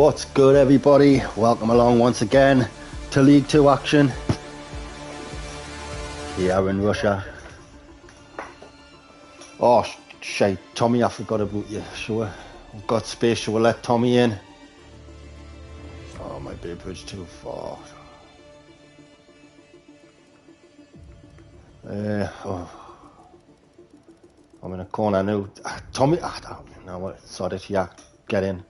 What's good, everybody? Welcome along once again to League 2 action here in Russia. Oh shit, Tommy, I forgot about you. Sure, I've got space. Shall we let Tommy in? Oh, my big bridge too far. I'm in a corner now. Tommy, I don't know what. Sorry, yeah, get in.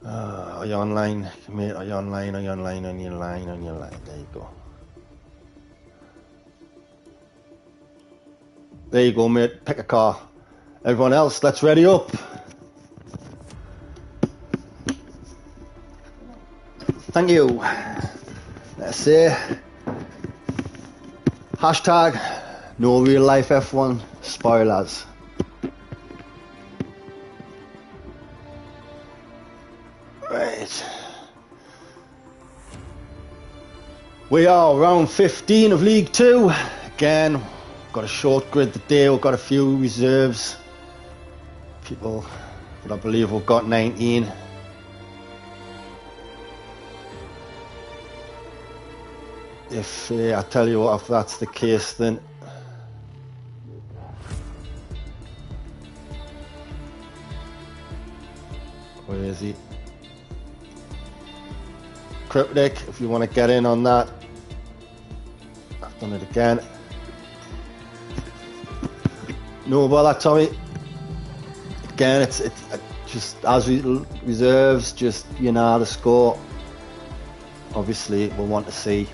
Are you online, mate? Are you online? Are you online? On your line? On your line? There you go. There you go, mate. Pick a car. Everyone else, let's ready up. Thank you. Let's say hashtag no real life F1 spoilers. Right. We are round 15 of League 2. Again, got a short grid today. We've got a few reserves. People, but I believe we've got 19. If I tell you what, if that's the case, then where is he? Cryptic, if you want to get in on that. I've done it again. No about that, Tommy. Again, it's just as reserves, just the score. Obviously, we'll want to see.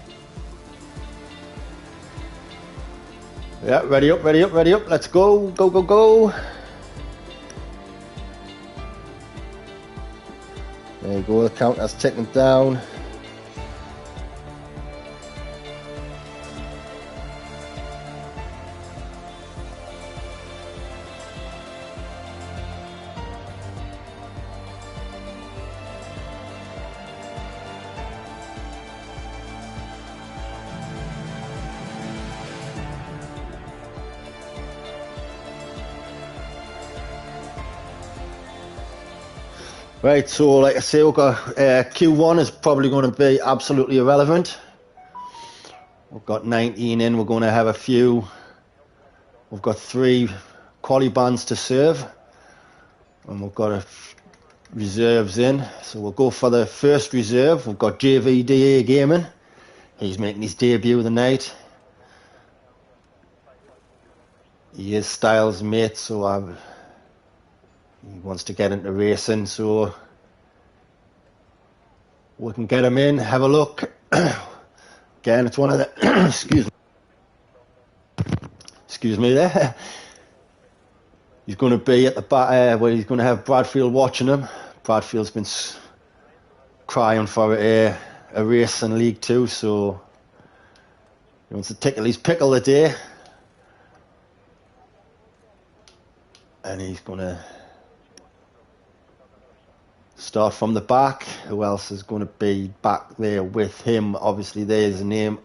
Yeah, ready up, ready up, ready up. Let's go, go, go, go. There you go, the counter's ticking down. Right, so like I say, we've got Q1 is probably going to be absolutely irrelevant. We've got 19 in, we're going to have a few. We've got 3 quali bands to serve. And we've got reserves in. So we'll go for the first reserve. We've got JVDA Gaming. He's making his debut tonight. He is Styles' mate, so he wants to get into racing, so we can get him in, have a look. Again, it's one of the excuse me there. He's going to be at the back where he's going to have Bradfield watching him. Bradfield's been crying for a race in League 2, so he wants to tickle his pickle today. And he's going to start from the back. Who else is going to be back there with him? Obviously, there's a name.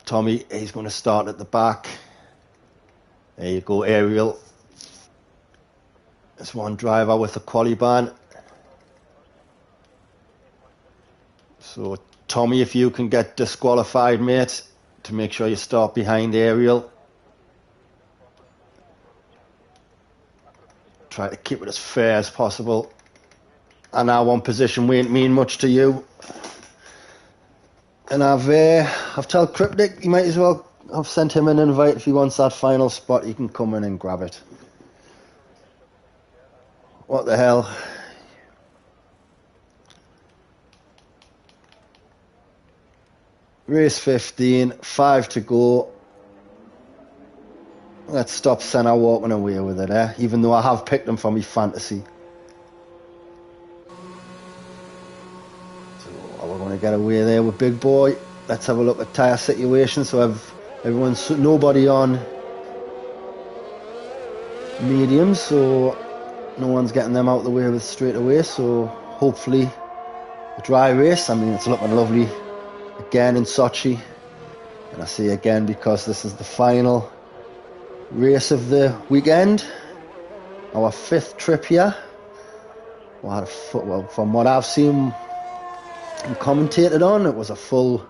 Tommy, he's going to start at the back. There you go, Ariel. There's one driver with a quali ban. So, Tommy, if you can get disqualified, mate, to make sure you start behind Ariel. Try to keep it as fair as possible. And our one position won't mean much to you. And I've told Cryptic he might as well. I've sent him an invite if he wants that final spot. He can come in and grab it. What the hell? Race 15, 5 to go. Let's stop Senna walking away with it, even though I have picked him for my fantasy. So we're going to get away there with Big Boy. Let's have a look at tyre situation. So everyone's nobody on mediums, so no one's getting them out of the way with straight away. So hopefully a dry race. I mean, it's looking lovely again in Sochi. And I say again because this is the final race of the weekend. our 5th trip here. Well, from what I've seen and commentated on, it was a full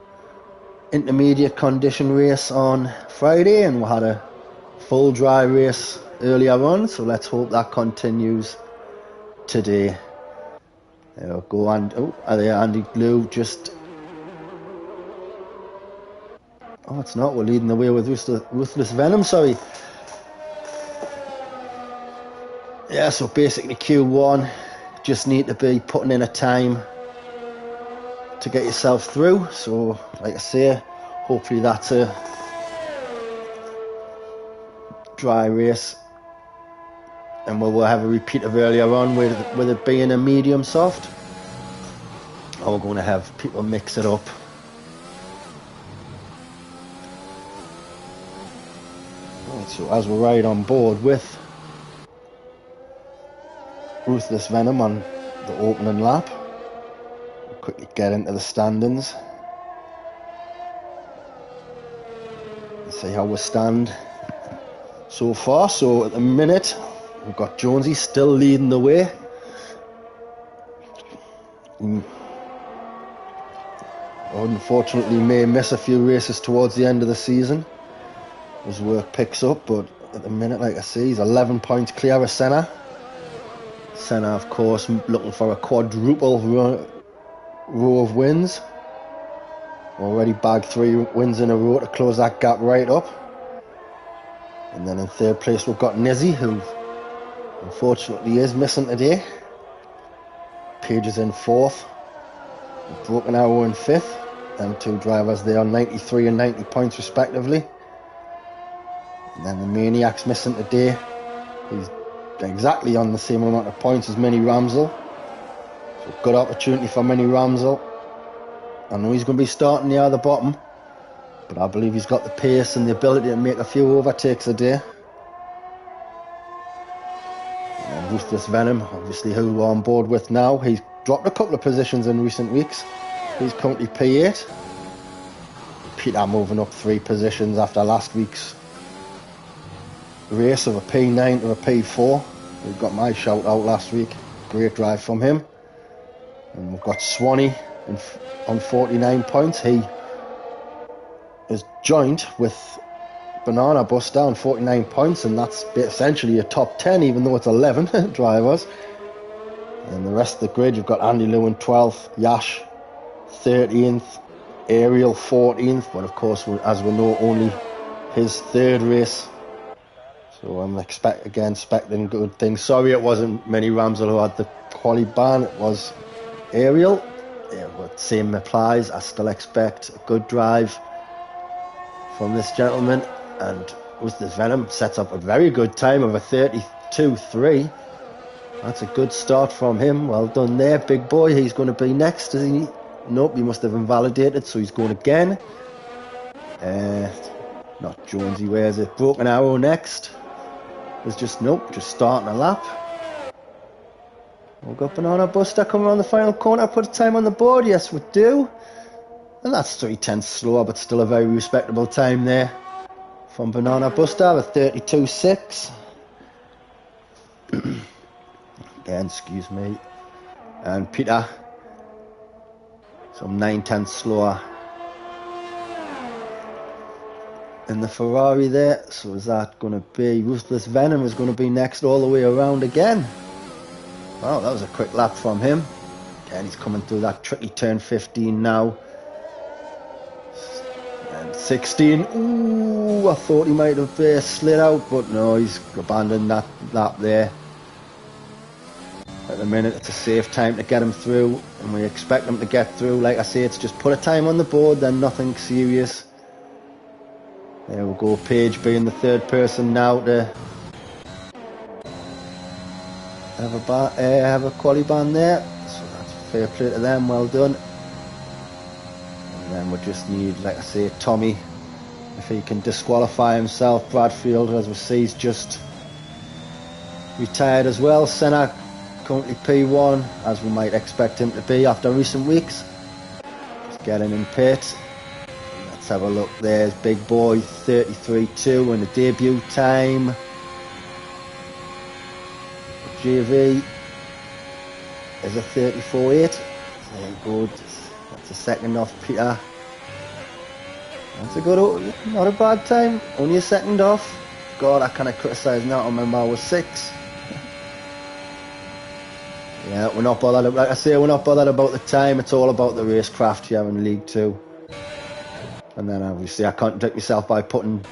intermediate condition race on Friday, and we had a full dry race earlier on, so let's hope that continues today. There we go, and Andy Glue just... Oh, it's not. We're leading the way with Ruthless Venom, sorry. Yeah, so basically Q1, just need to be putting in a time to get yourself through. So, like I say, hopefully that's a dry race, and we'll have a repeat of earlier on with it being a medium soft. Or we're going to have people mix it up. Right, so as we're right on board with Ruthless Venom on the opening lap, we'll quickly get into the standings and see how we stand so far. So at the minute we've got Jonesy still leading the way. Unfortunately may miss a few races towards the end of the season as work picks up, but at the minute, like I say, he's 11 points clear of Senna. Senna, of course, looking for a quadruple row of wins. Already bagged 3 wins in a row to close that gap right up. And then in 3rd place we've got Nizzy, who unfortunately is missing today. Page is in 4th. Broken Arrow in 5th. Them 2 drivers there on 93 and 90 points respectively. And then the Maniac's missing today. He's exactly on the same amount of points as Mini Ramsel. So good opportunity for Mini Ramsel. I know he's going to be starting near the bottom, but I believe he's got the pace and the ability to make a few overtakes a day. And Ruthless Venom, obviously, who we're on board with now. He's dropped a couple of positions in recent weeks. He's currently P8. Peter moving up 3 positions after last week's race of a P9 to a P4. We got my shout out last week. Great drive from him. And we've got Swanee on 49 points. He is joint with Banana Buster on 49 points, and that's essentially a top 10, even though it's 11 drivers. And the rest of the grid, you've got Andy Lewin 12th, Yash 13th, Ariel 14th, but of course, as we know, only his 3rd race. So I'm expecting good things. Sorry it wasn't Mini Ramsel who had the quali ban, it was Ariel. Yeah, but same applies. I still expect a good drive from this gentleman. And with this Venom, sets up a very good time of a 32.3. That's a good start from him. Well done there, big boy. He's going to be next, is he? Nope, he must have invalidated, so he's going again. Not Jonesy, where's it? Broken Arrow next. It's just starting a lap. We've got Banana Buster coming on the final corner. Put a time on the board. Yes, we do. And that's 3/10 slower, but still a very respectable time there from Banana Buster, a 32.6. Again, excuse me. And Peter, some 9/10 slower in the Ferrari there. So is that going to be Ruthless Venom is going to be next all the way around again. Wow, that was a quick lap from him. Again, he's coming through that tricky turn 15 now. And 16. Ooh, I thought he might have slid out, but no, he's abandoned that lap there. At the minute, it's a safe time to get him through, and we expect him to get through. Like I say, it's just put a time on the board, then nothing serious. There we go, Paige being the 3rd person now to have a quali ban there. So that's fair play to them, well done. And then we just need, like I say, Tommy, if he can disqualify himself. Bradfield, as we see, is just retired as well. Senna currently P1, as we might expect him to be after recent weeks. Just getting in pit. Let's have a look. There's Big Boy 33.2 in the debut time. JV is a 34.8. Very good. That's a second off Peter. That's a good, not a bad time. Only a second off. God, I can't criticise now. I remember I was 6. Yeah, we're not bothered. Like I say, we're not bothered about the time. It's all about the racecraft you have in League 2. And then obviously I contradict myself by putting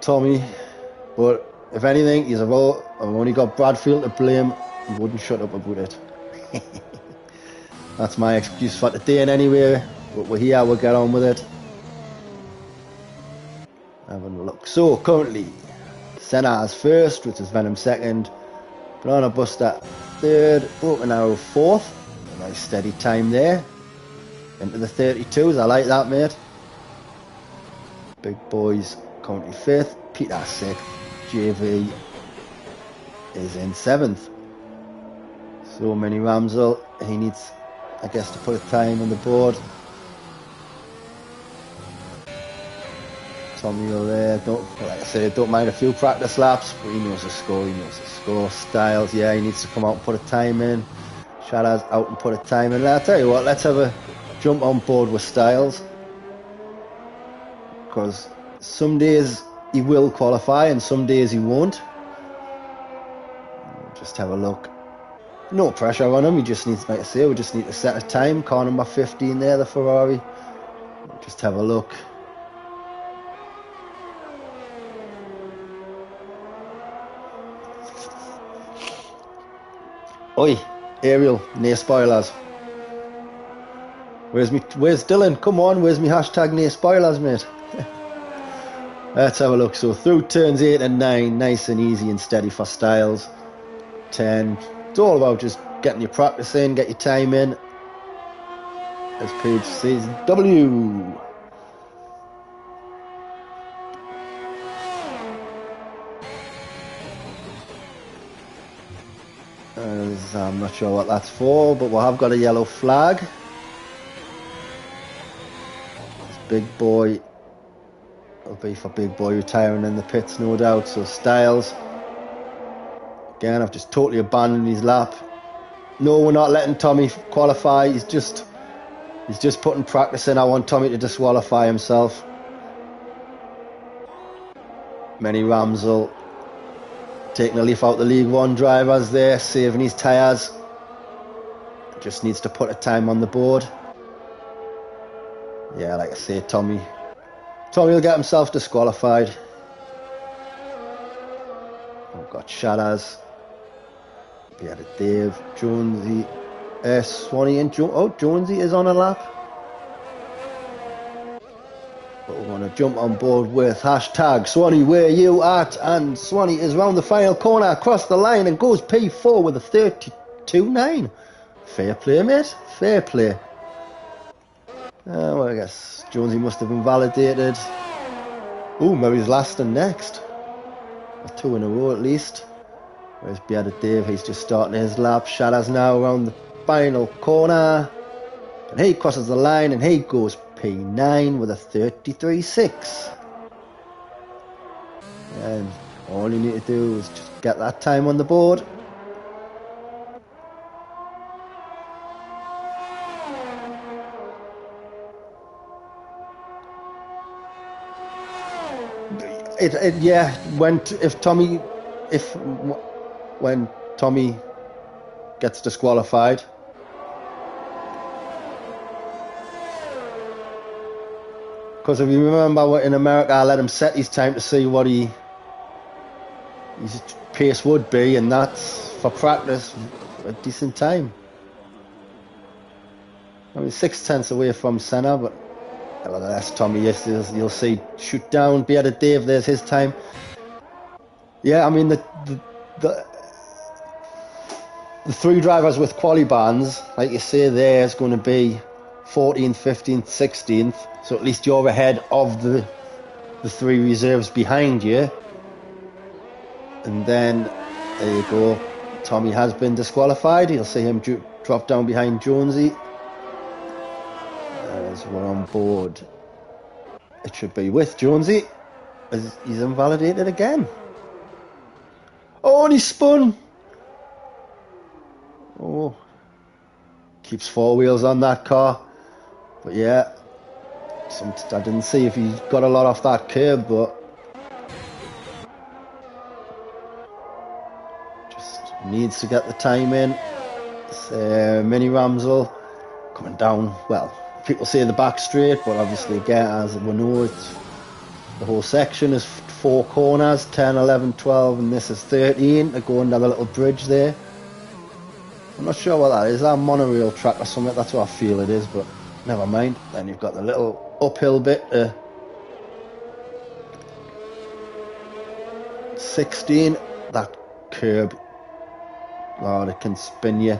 Tommy. But if anything, I've only got Bradfield to blame. He wouldn't shut up about it. That's my excuse for today. And anyway, but we're here. We'll get on with it. Having a look. So currently, Senna's first, which is Venom second. Banana Buster third. Broken Arrow fourth. A nice steady time there. Into the 32s. I like that, mate. Big Boys currently 5th. Peter 6th. JV is in 7th. So Mini Ramsel, he needs, I guess, to put a time on the board. Tommy over there, like I say, don't mind a few practice laps, but he knows the score. Styles, yeah, he needs to come out and put a time in. Shadow's out and put a time in. I'll tell you what, let's have a jump on board with Styles. Because some days he will qualify and some days he won't. Just have a look. No pressure on him, he just needs, like I say, we just need to set a time. Car number 15 there, the Ferrari. Just have a look. Oi, Ariel, no spoilers. Where's Dylan? Come on, where's me hashtag no spoilers, mate? Let's have a look. So through turns 8 and 9, nice and easy and steady for Styles. 10, it's all about just getting your practice in, get your time in. As Page says, W. I'm not sure what that's for, but we have got a yellow flag. This Big Boy, it'll be for Big Boy retiring in the pits, no doubt. So Styles, again, I've just totally abandoned his lap. No, we're not letting Tommy qualify. He's just putting practice in. I want Tommy to disqualify himself. Mini Ramsel taking a leaf out the League 1 drivers there, saving his tyres. Just needs to put a time on the board. Yeah, like I say, Tommy will get himself disqualified. I've got Shadders. We had a Dave, Jonesy, Swanee and Jonesy is on a lap. But we're going to jump on board with hashtag Swanee, where you at? And Swanee is round the final corner, across the line, and goes P4 with a 32.9. Fair play, mate. Fair play. Well, I guess Jonesy must have been validated. Ooh, maybe he's last and next. 2 in a row at least. Where's Bearded Dave? He's just starting his lap. Shadows now around the final corner. And he crosses the line and he goes P9 with a 33.6. And all you need to do is just get that time on the board. Yeah, when Tommy gets disqualified, because if you remember in America, I let him set his time to see what his pace would be, and that's for practice a decent time. I mean, 6/10 away from Senna, but nevertheless, Tommy, yes, you'll see, shoot down, Bearded Dave, there's his time. Yeah, I mean, the 3 drivers with quali bands, like you say, there's going to be 14th, 15th, 16th, so at least you're ahead of the 3 reserves behind you. And then, there you go, Tommy has been disqualified. You'll see him drop down behind Jonesy. As we're on board, it should be with Jonesy, as he's invalidated again. Oh, and he spun. Oh, keeps 4 wheels on that car. But yeah, I didn't see if he got a lot off that curb, but just needs to get the time in. Mini Ramsel coming down, well, people say the back straight, but obviously again, as we know, it's the whole section is 4 corners, 10, 11, 12, and this is 13 to go under the little bridge there. I'm not sure what that is, that monorail track or something, that's what I feel it is, but never mind. Then you've got the little uphill bit to 16, that curb, Lord, it can spin you.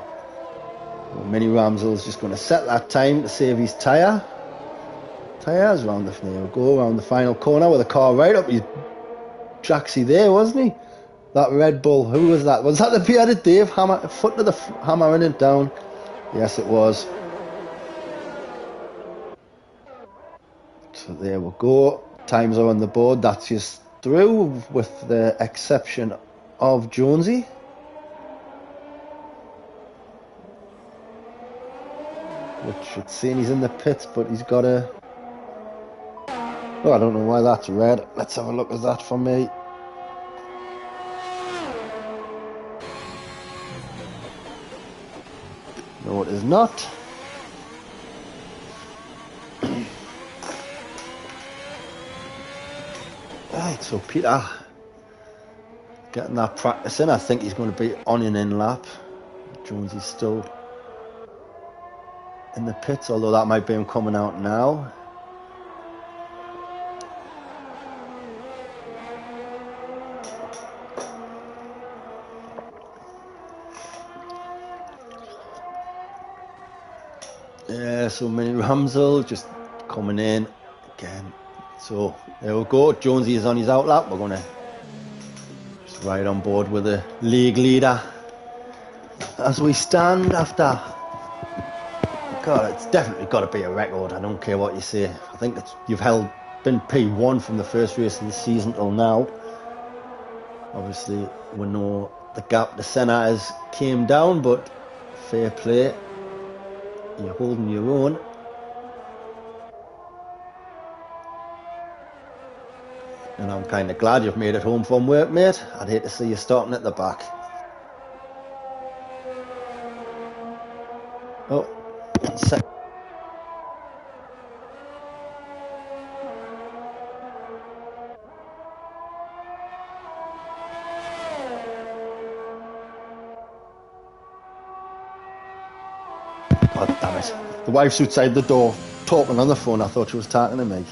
Well, Mini Ramsel's just going to set that time to save his tyre. Tyres round the there we go, around the final corner with the car right up his jacksy there, wasn't he? That Red Bull, who was that? Was that the bearded Dave? Foot to the hammering it down. Yes, it was. So there we go. Times are on the board. That's just through, with the exception of Jonesy. Which it's saying he's in the pits, but he's got a... Oh, I don't know why that's red. Let's have a look at that for me. No, it is not. Right, so Peter getting that practice in. I think he's going to be on an in lap. Jonesy's still in the pits, although that might be him coming out now. Yeah, so Mini Ramsel just coming in again. So there we go. Jonesy is on his out lap. We're going to just ride on board with the league leader as we stand after. God, it's definitely got to be a record. I don't care what you say. I think you've been P1 from the first race of the season till now. Obviously, we know the gap to Senna has came down, but fair play. You're holding your own. And I'm kind of glad you've made it home from work, mate. I'd hate to see you starting at the back. Oh, God damn it. The wife's outside the door talking on the phone. I thought she was talking to me.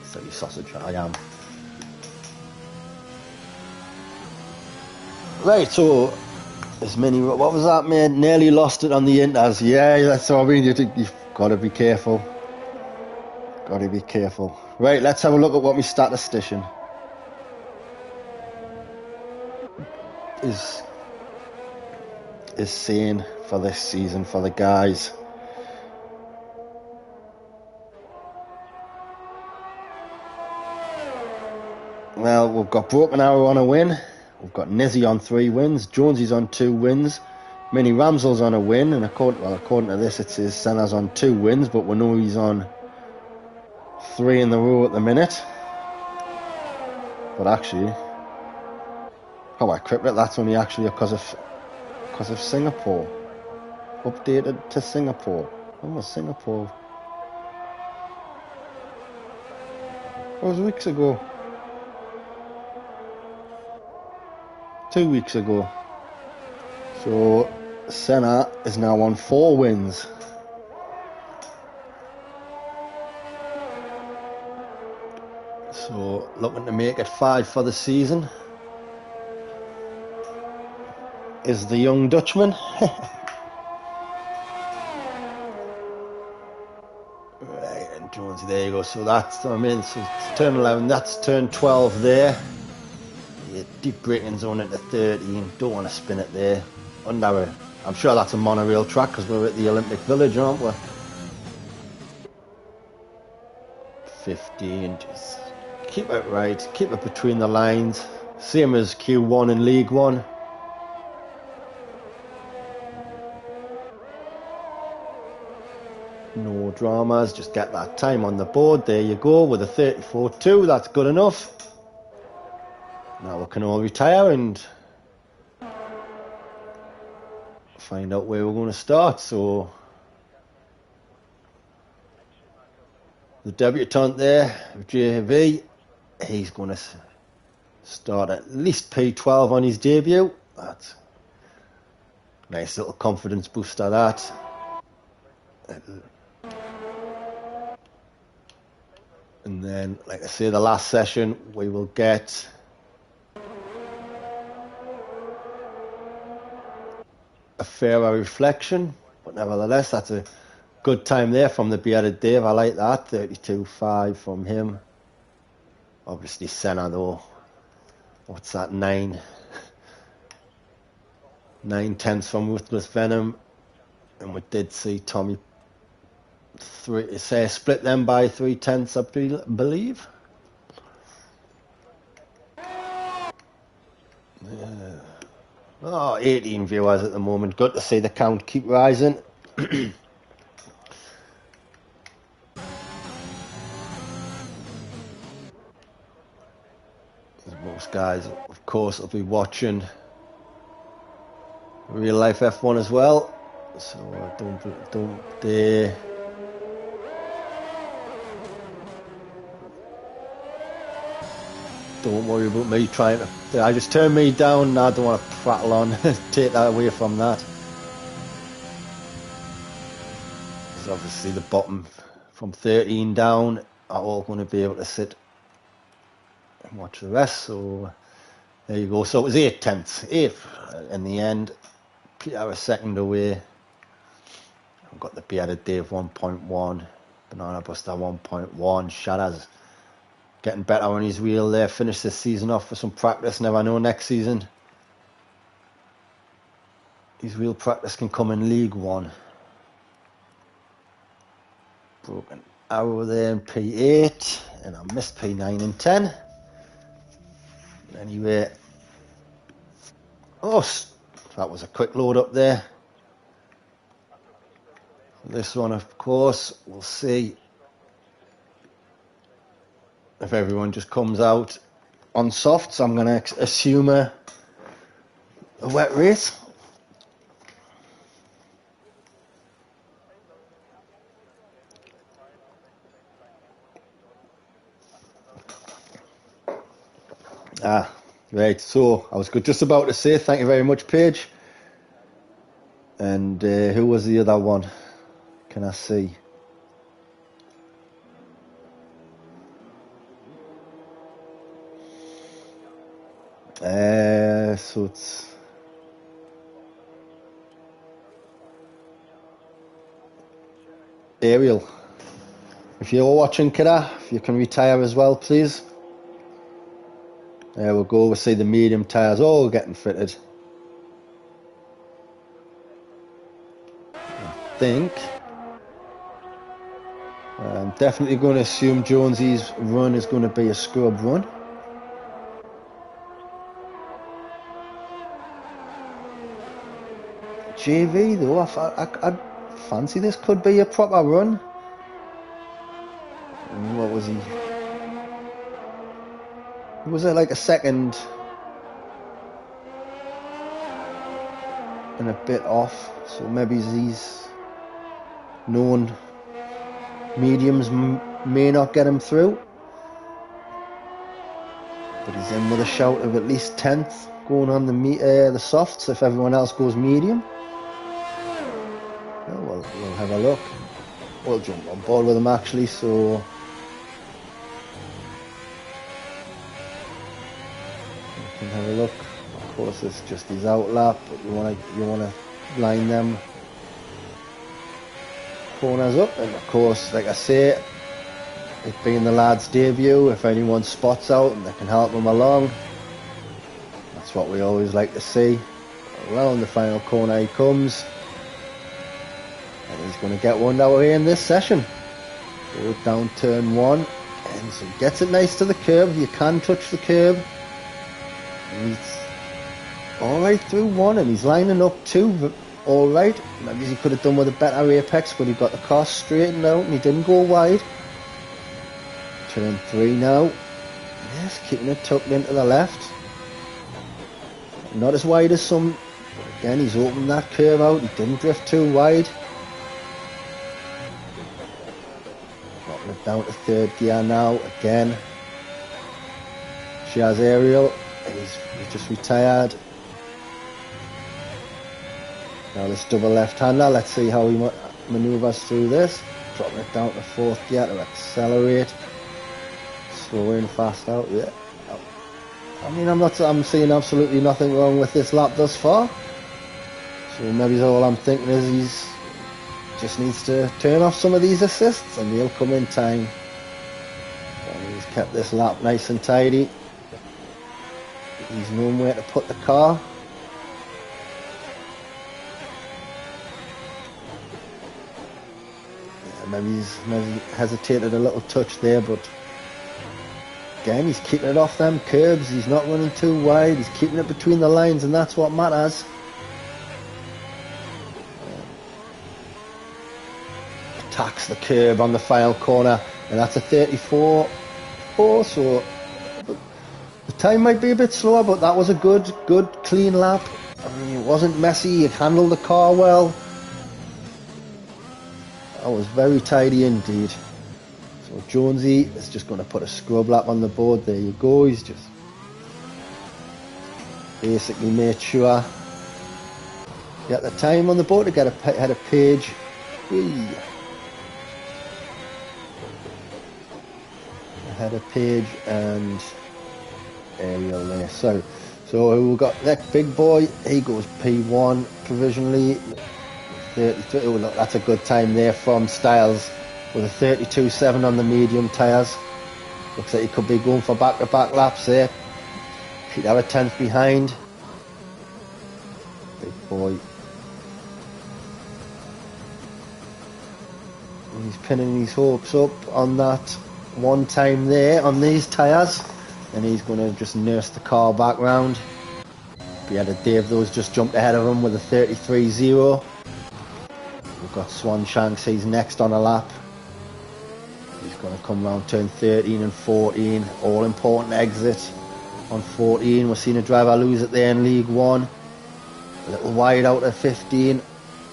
Silly sausage, I am. Right, so as many, what was that, mate? Nearly lost it on the inters. Yeah, that's what I mean. You've got to be careful. Got to be careful. Right, let's have a look at what my statistician is saying for this season for the guys. Well, we've got Broken Arrow on a win. We've got Nizzy on 3 wins. Jonesy's on 2 wins. Mini Ramsel's on a win. And according to this, it says Senna's on 2 wins, but we know he's on 3 in the row at the minute. But actually, I cripped it. That's only actually because of Singapore. Updated to Singapore. When was Singapore? It was weeks ago. 2 weeks ago. So Senna is now on 4 wins. So looking to make it 5 for the season is the young Dutchman. Right, and Jonesy, there you go. So that's, so it's turn 11, that's turn 12 there. Yeah, deep braking zone into 13. Don't want to spin it there. I'm sure that's a monorail track because we're at the Olympic Village, aren't we? 15. Just keep it right. Keep it between the lines. Same as Q1 in League One. No dramas, just get that time on the board. There you go, with a 34.2, that's good enough. Now we can all retire and find out where we're going to start. So the debutant there, JV, he's going to start at least P12 on his debut. That's a nice little confidence booster, that. And then, like I say, the last session we will get a fairer reflection, but nevertheless that's a good time there from the bearded Dave. I like that. 32.5 from him. Obviously Senna though, what's that, 9/10 from Ruthless Venom. And we did see Tommy split them by 3/10, I believe. Oh, 18 viewers at the moment. Good to see the count keep rising. Most guys, of course, will be watching real life F1 as well. So don't worry about me trying to. I just turn me down. I don't want to prattle on. Take that away from that. Because obviously the bottom from 13 down are all going to be able to sit and watch the rest. So there you go. So it was 8/10. 8 in the end. Peter a second away. I've got the bearded Dave 1.1. Banana Buster 1.1. Shadows getting better on his wheel there. Finish this season off for some practice. Never know, next season his wheel practice can come in League 1. Broken arrow there in P8. And I missed P9 and 10. Anyway. Oh, that was a quick load up there. This one, of course, we'll see if everyone just comes out on soft. So I'm going to assume a wet race. Right, so I was just about to say thank you very much, Paige. And who was the other one? Can I see? So it's Ariel. If you're watching, Kira, if you can retire as well, please. There we go. We'll see the medium tyres all getting fitted. I think I'm definitely going to assume Jonesy's run is going to be a scrub run. JV though, I fancy this could be a proper run. What was he? Was it like a second and a bit off? So maybe these known mediums may not get him through. But he's in with a shout of at least 10th going on the softs if everyone else goes medium. Well, we'll have a look. We'll jump on board with him actually, so we can have a look. Of course it's just his outlap, but you wanna line them corners up, and of course, like I say, it being the lad's debut, if anyone spots out and they can help him along, that's what we always like to see. Around the final corner he comes. And he's going to get one that way in this session. Go down turn 1. And so he gets it nice to the curb. You can touch the curb. And he's all right through 1. And he's lining up 2 alright. Maybe he could have done with a better apex, but he got the car straightened out and he didn't go wide. Turn 3 now. Yes, keeping it tucked into the left. Not as wide as some, but again he's opened that curve out. He didn't drift too wide. Dropping it down to 3rd gear now. Again, she has aerial. He's just retired. Now this double left-hander, let's see how he manoeuvres through this. Dropping it down to 4th gear to accelerate. Slowing fast out, yeah. I mean, I'm seeing absolutely nothing wrong with this lap thus far. So maybe all I'm thinking is he's just needs to turn off some of these assists and he'll come in time. And he's kept this lap nice and tidy. He's known where to put the car. Maybe he's hesitated a little touch there, but again, he's keeping it off them curbs. He's not running too wide. He's keeping it between the lines, and that's what matters. Attacks the curb on the final corner, and that's a 34. So the time might be a bit slower, but that was a good, clean lap. I mean, it wasn't messy. He handled the car well. That was very tidy indeed. So Jonesy is just going to put a scrub lap on the board. There you go. He's just basically made sure get the time on the board to get ahead of Page. Ahead of Page and Ariel there. So we've got that big boy. He goes P1 provisionally. 33. Oh, look, that's a good time there from Styles with a 32.7 on the medium tyres. Looks like he could be going for back-to-back laps there. He'd have a 10th behind. Big boy. And he's pinning his hopes up on that one time there on these tyres. And he's going to just nurse the car back round. Dave those just jumped ahead of him with a 33.0. We've got Swan Shanks, he's next on a lap. He's going to come round turn 13 and 14. All important exit on 14. We're seeing a driver lose it there in League 1. A little wide out at 15.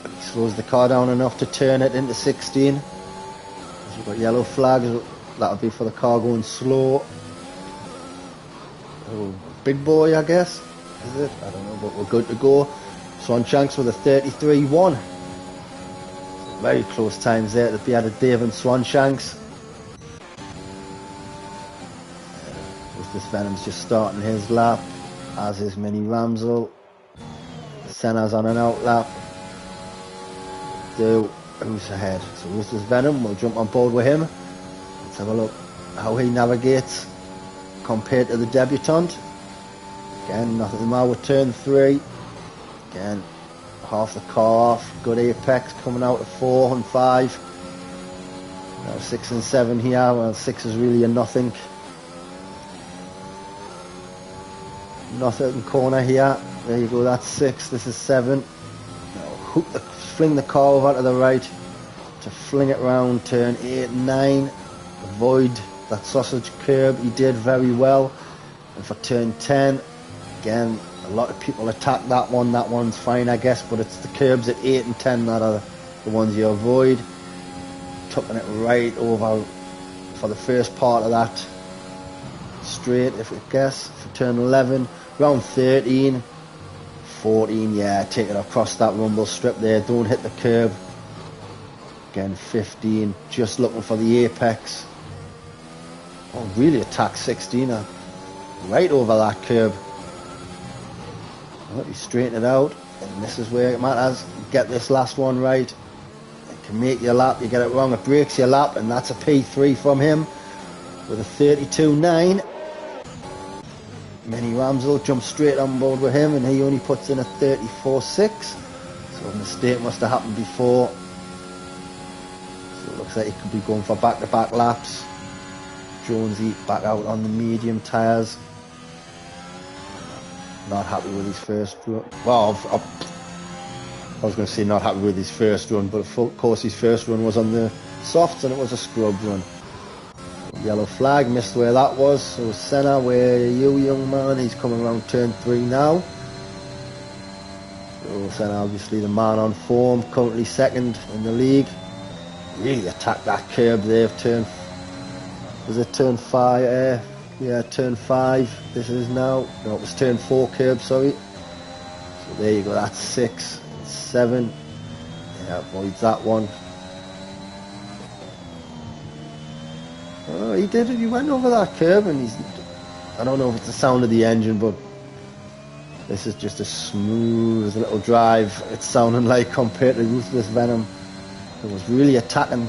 But he slows the car down enough to turn it into 16. So we've got yellow flags. That'll be for the car going slow. Oh, big boy, I guess. Is it? I don't know, but we're good to go. Swan Shanks with a 33.1. Very close times there to be added Dave and Swan Shanks. This Venom's just starting his lap, as is Mini Ramsel. Senna's on an out lap. Who's ahead? So this is Venom. We'll jump on board with him. Let's have a look how he navigates compared to the debutant. Again, nothing the matter with turn 3. Again, half the car off. Good apex coming out of 4 and 5. Now 6 and 7 here. Well, 6 is really a nothing corner here. There you go, that's 6. This is 7. Now fling the car over to the right to fling it round turn 8 and 9. Avoid that sausage curb. He did very well. And for turn 10, again, a lot of people attack that one. That one's fine, I guess, but it's the curbs at 8 and 10 that are the ones you avoid. Tucking it right over for the first part of that straight, if I guess, for turn 11. Round 13, 14, yeah, take it across that rumble strip there. Don't hit the curb. Again, 15, just looking for the apex. Oh, really attack 16, right over that curb. You straighten it out, and this is where it matters. Get this last one right. It can make your lap. You get it wrong, it breaks your lap, and that's a P3 from him with a 32.9. Mini Ramsel jumps straight on board with him, and he only puts in a 34.6. So a mistake must have happened before. So it looks like he could be going for back-to-back laps. Jonesy back out on the medium tyres. Not happy with his first run. Well, I was going to say not happy with his first run, but of course his first run was on the softs and it was a scrub run. Yellow flag, missed where that was. So Senna, where are you, young man? He's coming around turn 3 now. So Senna, obviously the man on form, currently second in the league. Really attacked that curb there. Was it turn 5? Yeah, turn 5. This is now. No, it was turn 4 curb, sorry. So there you go, that's 6, 7. Yeah, avoids that one. Oh, he did it. He went over that curb, and I don't know if it's the sound of the engine, but this is just as smooth as a little drive it's sounding like compared to Ruthless Venom. It was really attacking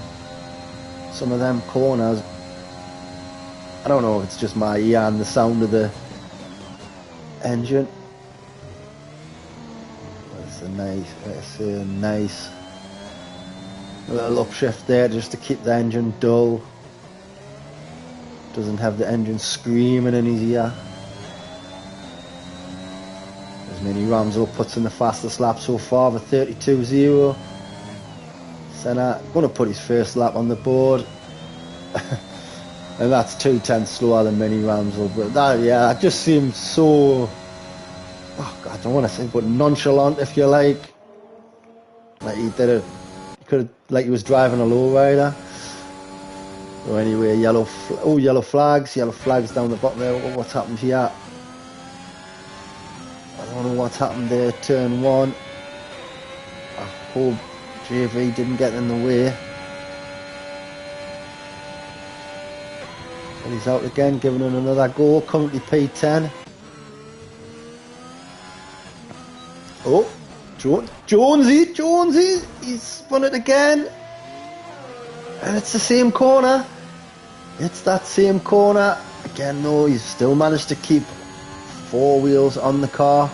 some of them corners. I don't know if it's just my ear and the sound of the engine. It's a nice little upshift there just to keep the engine dull. Doesn't have the engine screaming in his ear. As Mini Ramzo puts in the fastest lap so far with 32.0. Senna going to put his first lap on the board. And that's 2/10 slower than Mini Ramzo. But that just seemed so, oh God, I don't want to say, but nonchalant, if you like. Like he did it, like he was driving a lowrider. So anyway, yellow flags down the bottom there. What's happened here? I don't know what's happened there. Turn 1. I hope JV didn't get in the way. And he's out again, giving it another go. Currently P10. Oh, Jonesy, he's spun it again. And it's the same corner. It's that same corner. Again, though, he's still managed to keep 4 wheels on the car.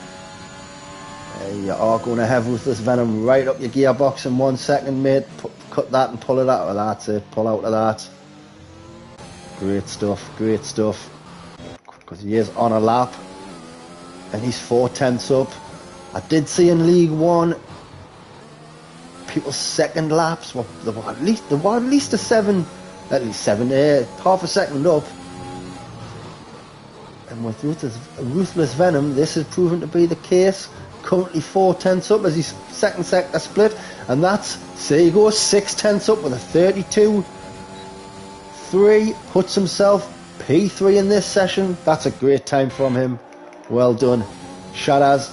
You are going to have Ruthless Venom right up your gearbox in 1 second, mate. Cut that and pull it out. Well, that's it. Pull out of that. Great stuff. Because he is on a lap. And he's 4/10 up. I did see in League 1... people's second laps were at least half a second up. And with Ruthless Venom, this has proven to be the case. Currently 4/10 up as his second sector split, and that's, there you go, 6/10 up with a 32.3. Puts himself P3 in this session. That's a great time from him. Well done. Shadaz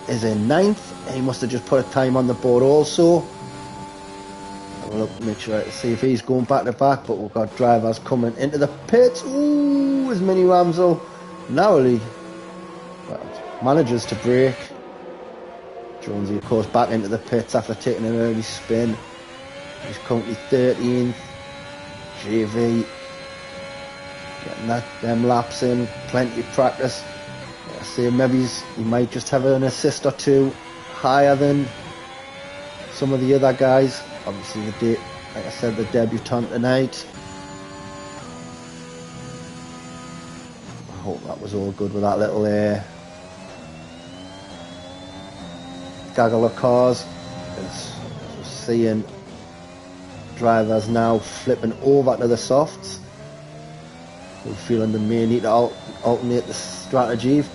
is in 9th. He must have just put a time on the board also. I'll look, make sure to see if he's going back to back, but we've got drivers coming into the pits. Ooh, is Mini Ramzo narrowly manages to brake. Jonesy, of course, back into the pits after taking an early spin. He's currently 13th. JV getting them laps in, plenty of practice. I say maybe he might just have an assist or two higher than some of the other guys. Obviously, like I said, the debutant tonight. I hope that was all good with that little gaggle of cars. Seeing drivers now flipping over to the softs. We're feeling they may need to alternate the strategy.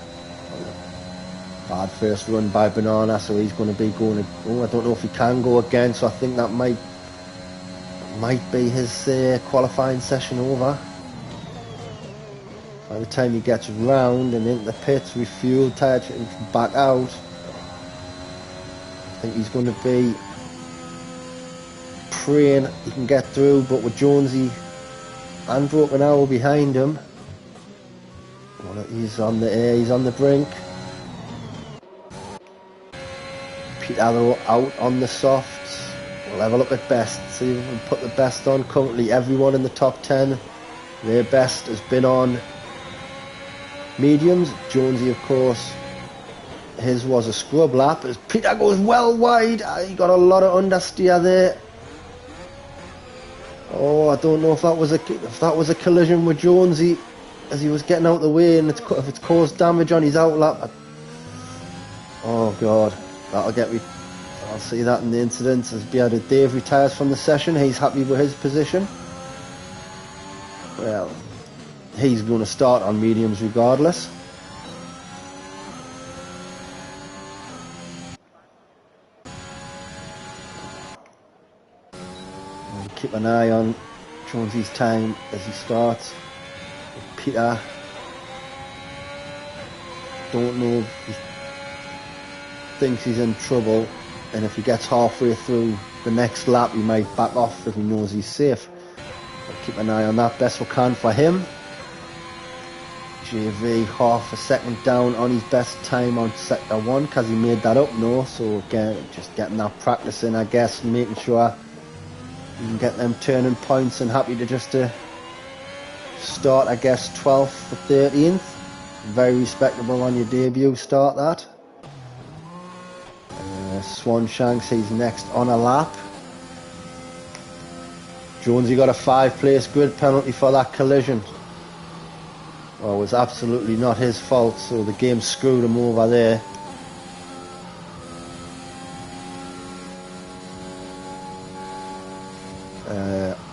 Bad first run by Banana, so he's going to be going. I don't know if he can go again, so I think that might be his qualifying session over. By the time he gets round and into the pits, refuel, tire and back out, I think he's going to be praying he can get through. But with Jonesy and Broken Arrow behind him, he's on the brink. Peter out on the softs. We'll have a look at best, see if we can put the best on. Currently everyone in the top 10, their best has been on mediums. Jonesy, of course, his was a scrub lap as Peter goes well wide. He got a lot of understeer there. Oh, I don't know if that was a collision with Jonesy as he was getting out of the way, and if it's caused damage on his outlap. Oh God, that'll get me I'll see that in the incidents as bearded Dave retires from the session. He's happy with his position. Well, he's going to start on mediums regardless. And keep an eye on Jonesy's time as he starts. Peter, don't know if he thinks he's in trouble, and if he gets halfway through the next lap he might back off if he knows he's safe. I'll keep an eye on that best we can for him. JV half a second down on his best time on sector 1 because he made that up, no, so again just getting that practice in, I guess, and making sure you can get them turning points, and happy to just start, I guess, 12th or 13th. Very respectable on your debut, start that. Swanshanks, he's next on a lap. Jonesy got a 5-place grid penalty for that collision. Well, it was absolutely not his fault, so the game screwed him over there.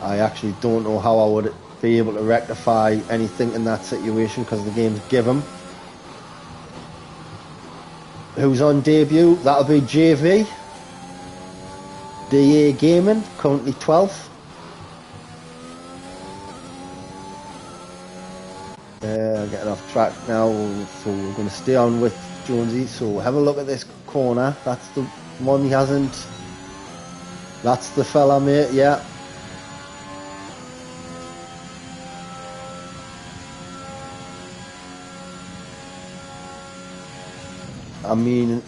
I actually don't know how I would be able to rectify anything in that situation because the game's given. Who's on debut? That'll be JV. DA Gaming, currently 12th. Getting off track now, so we're going to stay on with Jonesy. So have a look at this corner. That's the one he hasn't. That's the fella, mate, yeah. I mean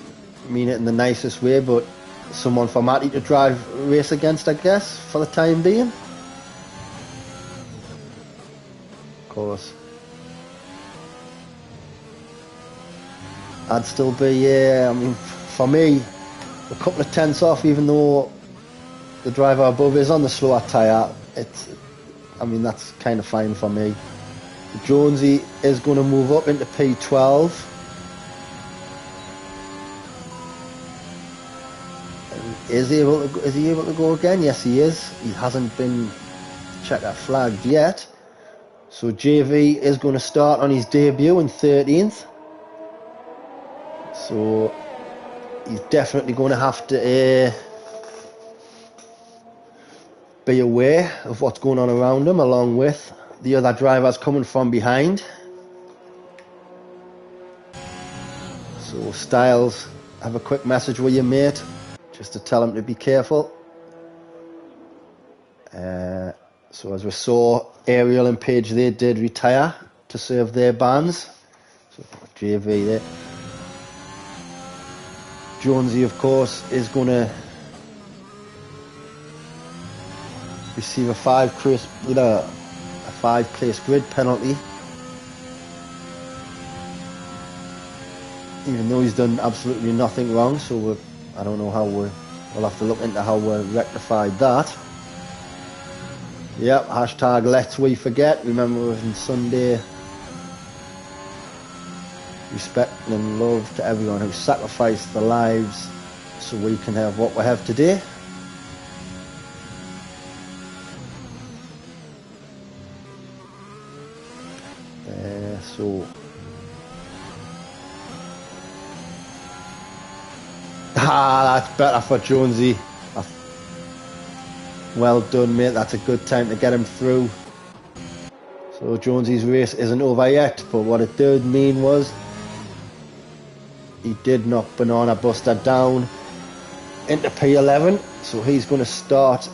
it in the nicest way, but someone for Matty to race against, I guess, for the time being. Of course. I'd still be, I mean, for me, a couple of tenths off, even though the driver above is on the slower tyre, I mean, that's kind of fine for me. Jonesy is going to move up into P12. Is he able to go again? Yes, he is. He hasn't been checker flagged yet. So JV is going to start on his debut in 13th. So he's definitely going to have to be aware of what's going on around him, along with the other drivers coming from behind. So Styles, have a quick message with your mate, just to tell him to be careful. So as we saw, Ariel and Paige, they did retire to serve their bans. So JV there. Jonesy, of course, is going to receive a 5-place grid penalty, even though he's done absolutely nothing wrong. So I don't know how we'll have to look into how we rectified that. Yep, hashtag let's we forget. Remember on Sunday, respect and love to everyone who sacrificed their lives so we can have what we have today. That's better for Jonesy. Well done, mate. That's a good time to get him through. So Jonesy's race isn't over yet, but what it did mean was he did knock Banana Buster down into P11, so he's going to start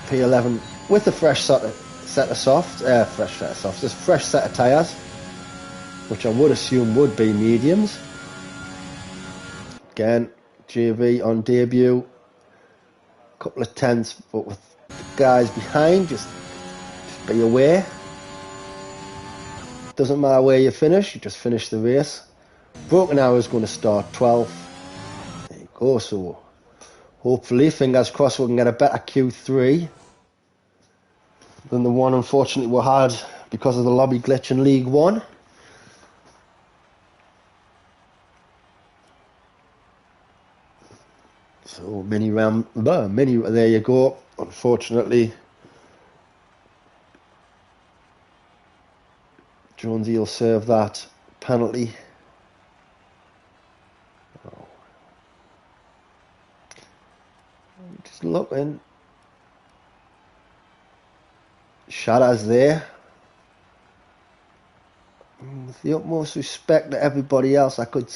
P11 with a fresh set of softs, this fresh set of tyres, which I would assume would be mediums. Again, JV on debut, a couple of tenths, but with the guys behind, just be aware. Doesn't matter where you finish, you just finish the race. Broken Arrow is going to start 12th. There you go. So hopefully, fingers crossed, we can get a better Q3 than the one unfortunately we had because of the lobby glitch in League One. So mini, there you go. Unfortunately, Jonesy will serve that penalty. Oh. Just looking. Shadow's there. With the utmost respect to everybody else, I could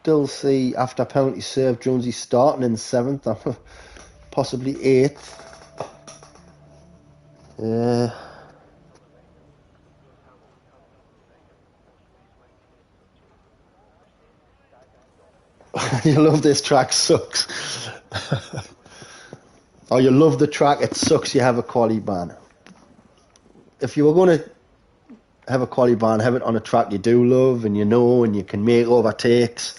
still see after penalty serve Jonesy starting in 7th, possibly 8th. Yeah. You love this track, sucks. Oh, you love the track, it sucks you have a quali ban. If you were going to have a quali ban, have it on a track you do love and you know and you can make overtakes.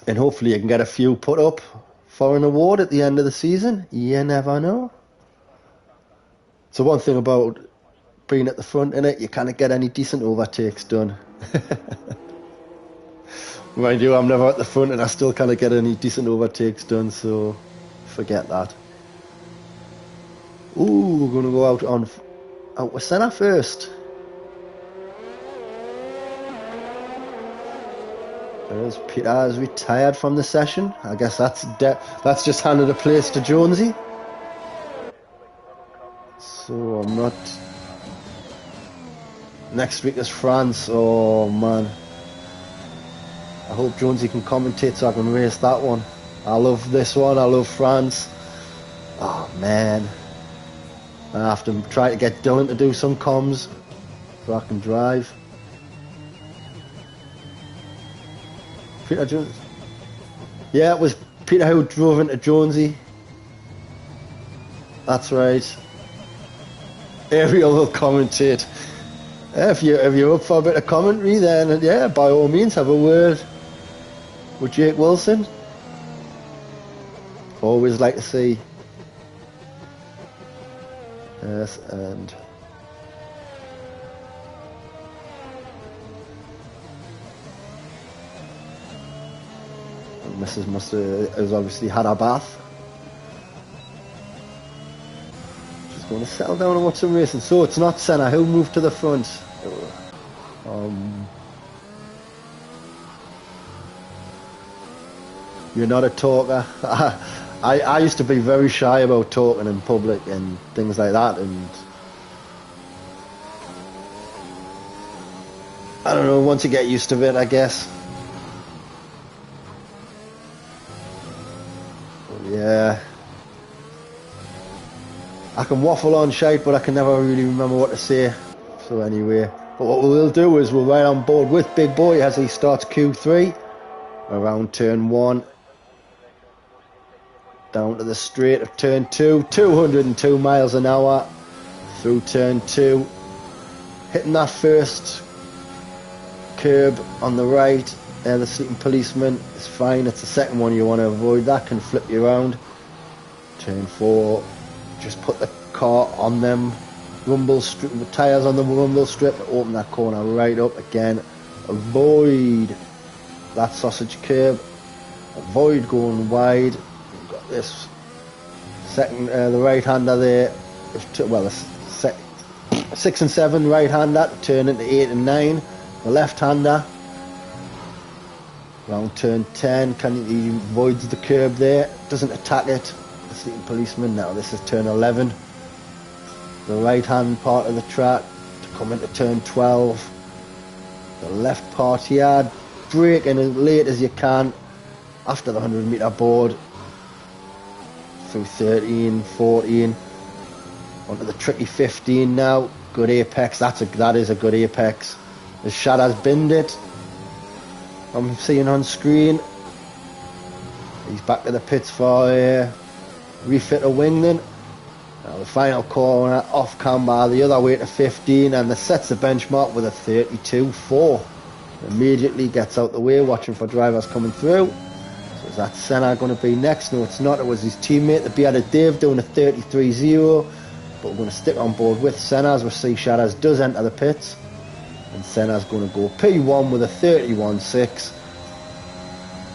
And hopefully you can get a few put up for an award at the end of the season. You never know. So one thing about being at the front in it, you can't get any decent overtakes done. Mind you, I'm never at the front and I still can't get any decent overtakes done, so forget that. Ooh, we're going to go out with Senna first. There's Peter's retired from the session. I guess that's just handed a place to Jonesy. So I'm not... Next week is France. Oh man, I hope Jonesy can commentate so I can race that one. I love this one. I love France. Oh man, I have to try to get Dylan to do some comms so I can drive. Peter Jones. Yeah, it was Peter who drove into Jonesy. That's right. Ariel will commentate. If you're up for a bit of commentary, then yeah, by all means, have a word with Jake Wilson. Always like to see. Yes, and Mrs. has obviously had a bath. She's going to settle down and watch some racing. So it's not Senna who moved to the front. You're not a talker. I used to be very shy about talking in public and things like that, and I don't know, once you get used to it, I guess. Yeah. I can waffle on shite, but I can never really remember what to say. So anyway, but what we'll do is we'll ride on board with Big Boy as he starts Q3 around turn 1. Down to the straight of turn 2, 202 miles an hour through turn 2, hitting that first curb on the right. The sleeping policeman is fine. It's the second one you want to avoid. That can flip you around. Turn 4, just put the car on them rumble strip, the tyres on the rumble strip, open that corner right up again. Avoid that sausage curb. Avoid going wide. This second, the right-hander there, well, the 6 and 7 right-hander turn into 8 and 9. The left-hander around turn 10, he avoids the curb there, doesn't attack it. The sleeping policeman. Now this is turn 11. The right-hand part of the track to come into turn 12. The left part here, brake in as late as you can after the 100-metre board. Through 13, 14, onto the tricky 15 now. Good apex. That is a good apex. The Shadow's binned it. I'm seeing on screen. He's back to the pits for refit a wing then. Now the final corner off camber the other way to 15, and that sets the benchmark with a 32.4. Immediately gets out the way, watching for drivers coming through. Is that Senna going to be next? No, it's not. It was his teammate, the Bearded Dave, doing a 33.0. But we're going to stick on board with Senna as we see Shadows does enter the pits. And Senna's going to go P1 with a 31.6.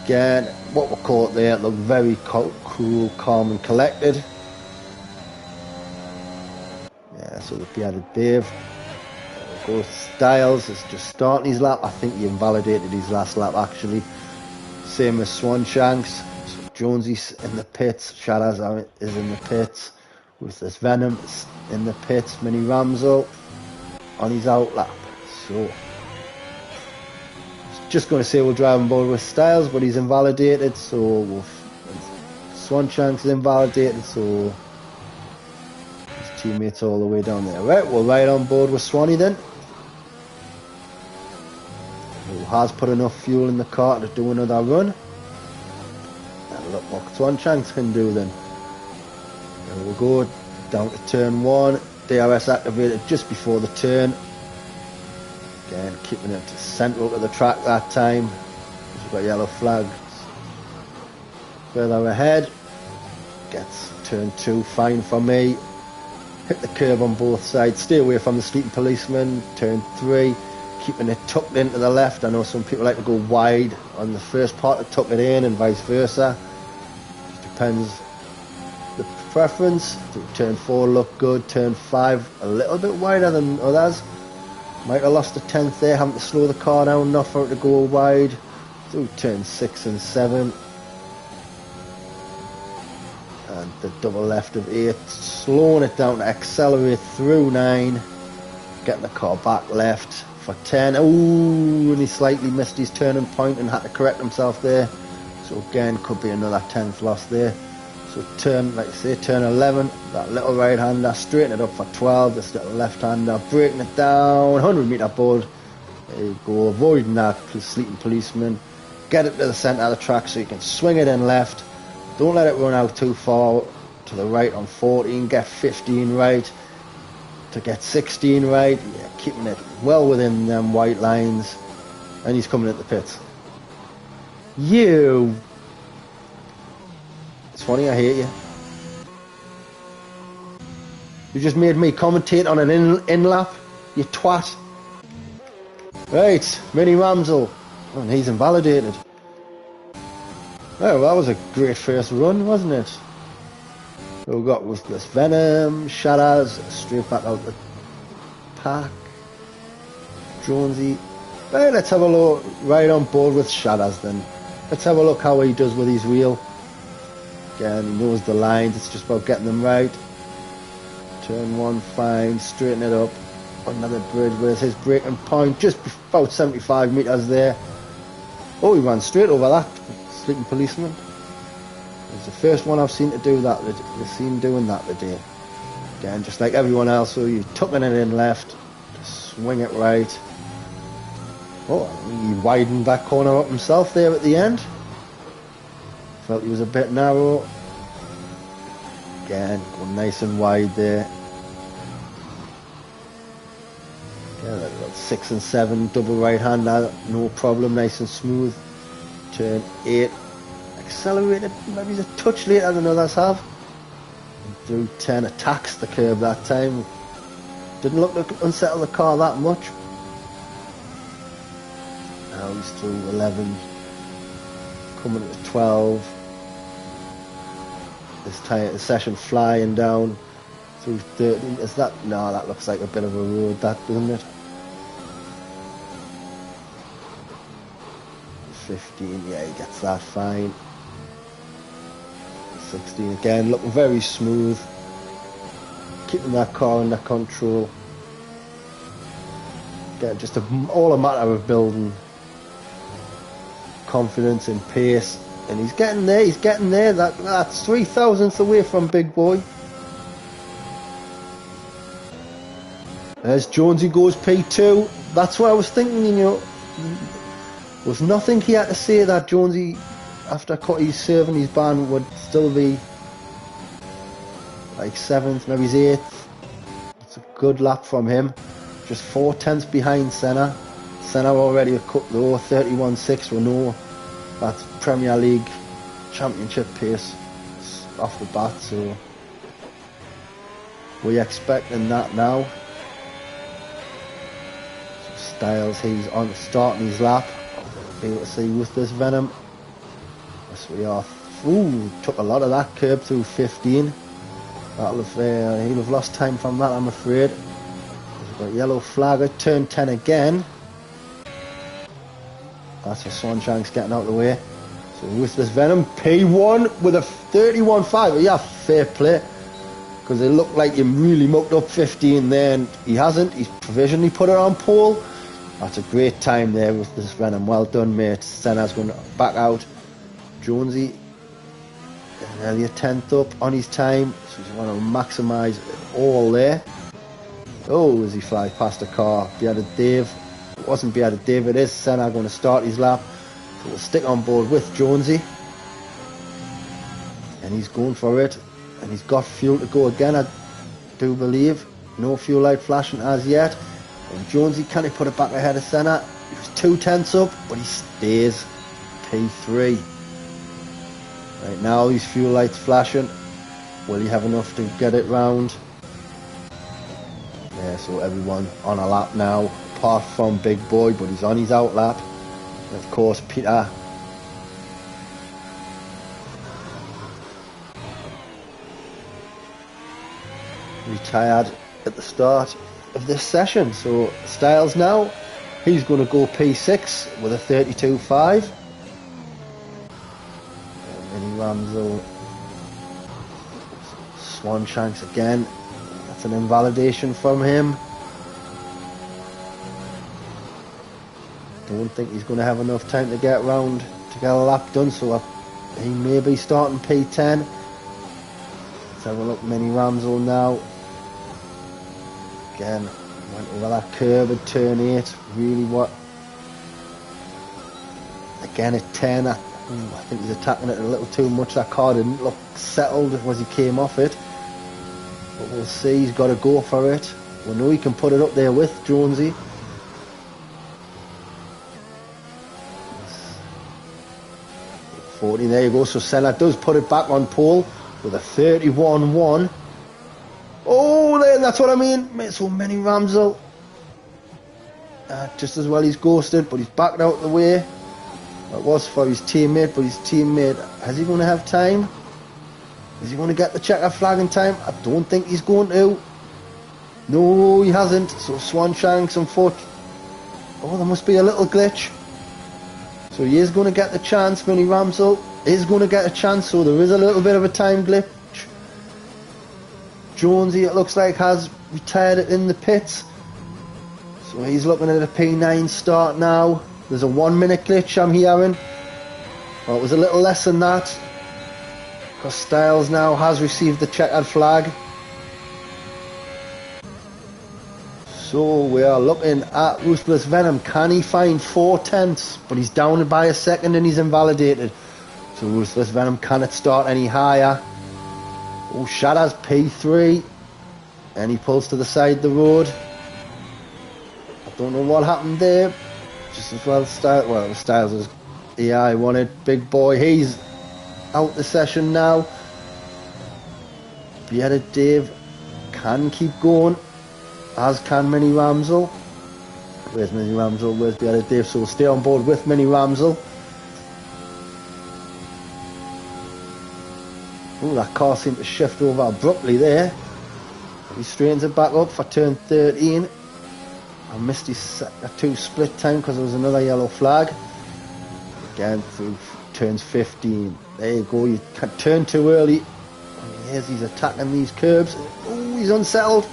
Again, what we'll call it there, look very cool, calm and collected. Yeah, so the bearded Dave. Goes Styles is just starting his lap. I think he invalidated his last lap actually. Same as Swanshanks. So Jonesy's in the pits. Shadows is in the pits. With this Venom in the pits. Mini Ramsel on his out lap. So just going to say we'll drive on board with Styles, but he's invalidated. So Swanshanks is invalidated. So his teammates all the way down there. Right, we'll ride on board with Swanee then. Who has put enough fuel in the car to do another run. And look what Swanshanks can do then. There we'll go down to turn 1. DRS activated just before the turn. Again, keeping it central to the track that time. We've got yellow flags. Further ahead. Gets turn 2, fine for me. Hit the curb on both sides. Stay away from the sleeping policeman. Turn 3. Keeping it tucked into the left. I know some people like to go wide on the first part to tuck it in and vice versa. Just depends the preference. Turn 4 looked good. Turn 5 a little bit wider than others. Might have lost a tenth there, having to slow the car down enough for it to go wide. Through turn 6 and 7. And the double left of 8. Slowing it down to accelerate through 9. Getting the car back left for 10. Ooh, and he slightly missed his turning point and had to correct himself there. So again, could be another 10th loss there. So turn, like I say, turn 11, that little right hander, straighten it up for 12, this little left hander, breaking it down, 100 metre board. There you go, avoiding that sleeping policeman. Get it to the centre of the track so you can swing it in left. Don't let it run out too far to the right on 14, get 15 right. To get 16 right, yeah, keeping it well within them white lines. And he's coming at the pits. You! It's funny, I hate you. You just made me commentate on an in lap, you twat. Right, Mini Ramsel. Oh, and he's invalidated. Oh, that was a great first run, wasn't it? So we got with this Venom, Shadows, straight back out the pack. Jonesy. Right, let's have a look right on board with Shadows then. Let's have a look how he does with his wheel. Again, he knows the lines, it's just about getting them right. Turn 1, fine, straighten it up. Another bridge with his braking point, just about 75 metres there. Oh, he ran straight over that sleeping policeman. It's the first one I've seen to do that. I've seen doing that today. Again, just like everyone else, so you're tucking it in left, just swing it right. Oh, he widened that corner up himself there at the end. Felt he was a bit narrow. Again, going nice and wide there. Again, 6 and 7, double right hander, no problem, nice and smooth. Turn 8, accelerated maybe a touch later than others have. And through 10, attacks the curb that time. Didn't look to unsettle the car that much. Now he's through 11, coming to 12. This session flying down through 13. Is that? No, that looks like a bit of a road, that, doesn't it? 15, yeah, he gets that fine. 16 again, looking very smooth. Keeping that car under control. Again, just all a matter of building confidence and pace. And he's getting there, that's 3 thousandths away from Big Boy. As Jonesy goes P2, that's what I was thinking, you know. There was nothing he had to say that Jonesy, after he's serving his ban, would still be like 7th, maybe he's 8th. It's a good lap from him. Just 4 tenths behind Senna. Senna already a cut though, 31.6 Renault. That's Premier League Championship pace off the bat, so we're expecting that now. So Styles, he's on starting his lap. Be able to see with this Venom. Yes, we are. Ooh, took a lot of that curb through 15. He'll have lost time from that, I'm afraid. We've got yellow flag at turn 10 again. That's for Swanshank's getting out of the way. So Ruthless Venom, P1 with a 31.5. Yeah, fair play. Because it looked like he really mucked up 15 there, and he hasn't. He's provisionally put it on pole. That's a great time there with this Venom. Well done, mate. Senna's going back out. Jonesy, nearly a 10th up on his time. So he's going to maximise it all there. Oh, as he flies past the car. Bearded Dave. It wasn't Bearded Dave, it is Senna going to start his lap. So we'll stick on board with Jonesy. And he's going for it. And he's got fuel to go again, I do believe. No fuel light flashing as yet. And Jonesy, can he put it back ahead of Senna? He was 2/10 up, but he stays P3. Right now, these fuel lights flashing. Will he have enough to get it round? Yeah, so everyone on a lap now, apart from Big Boy, but he's on his out lap. And of course, Peter. Retired at the start of this session. So Styles now, he's going to go P6 with a 32.5. Mini Ramsel, Swanshanks again. That's an invalidation from him. Don't think he's going to have enough time to get round to get a lap done, so he may be starting P10. Let's have a look. Mini Ramsel now. Again, went over that curb at turn 8. Really what? Again at 10. I think he's attacking it a little too much. That car didn't look settled as he came off it. But we'll see. He's got to go for it. We know he can put it up there with Jonesy. 40. There you go. So Senna does put it back on pole with a 31.1. Oh, there, that's what I mean. So Mini Ramsel. Just as well he's ghosted, but he's backed out of the way. That was for his teammate, but his teammate, is he going to have time? Is he going to get the checker flag in time? I don't think he's going to. No, he hasn't. So Swanshanks on foot. Oh, there must be a little glitch. So he is going to get the chance. Mini Ramsel is going to get a chance, so there is a little bit of a time glitch. Jonesy, it looks like, has retired it in the pits. So he's looking at a P9 start now. There's a 1 minute glitch I'm hearing. Well, it was a little less than that, because Styles now has received the checkered flag. So we are looking at Ruthless Venom. Can he find 4/10? But he's down by a second and he's invalidated. So Ruthless Venom cannot start any higher. Oh, Shadow's P3. And he pulls to the side of the road. I don't know what happened there. Just as well Styles was I wanted. Big Boy, he's out the session now. Bearded Dave can keep going, as can Mini Ramsel. Where's Mini Ramsel? Where's Bearded Dave? So we'll stay on board with Mini Ramsel. Oh, that car seemed to shift over abruptly there. He straightens it back up for turn 13. I missed his 2 split time because there was another yellow flag. Again through turns 15. There you go. You can't turn too early. And he's attacking these curbs. Oh, he's unsettled.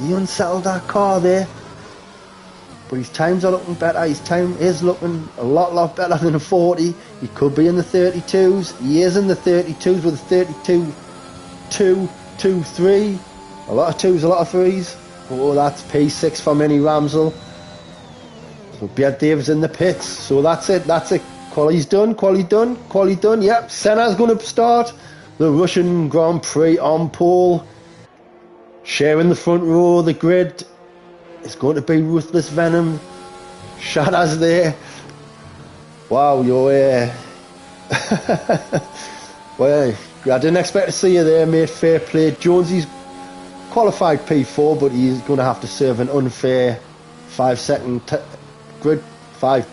He unsettled that car there. But his times are looking better. His time is looking a lot better than a 40. He could be in the 32s. He is in the 32s with a 32, 2, 2, 3. A lot of 2s, a lot of 3s. Oh, that's P6 for Mini Ramsel. So Beard Dave's in the pits. So that's it. Quali's done. Yep, Senna's going to start the Russian Grand Prix on pole. Sharing the front row of the grid. It's going to be Ruthless Venom. Shadow's there. Wow, you're here. Well, I didn't expect to see you there, mate. Fair play. Jonesy's qualified P4, but he's going to have to serve an unfair 5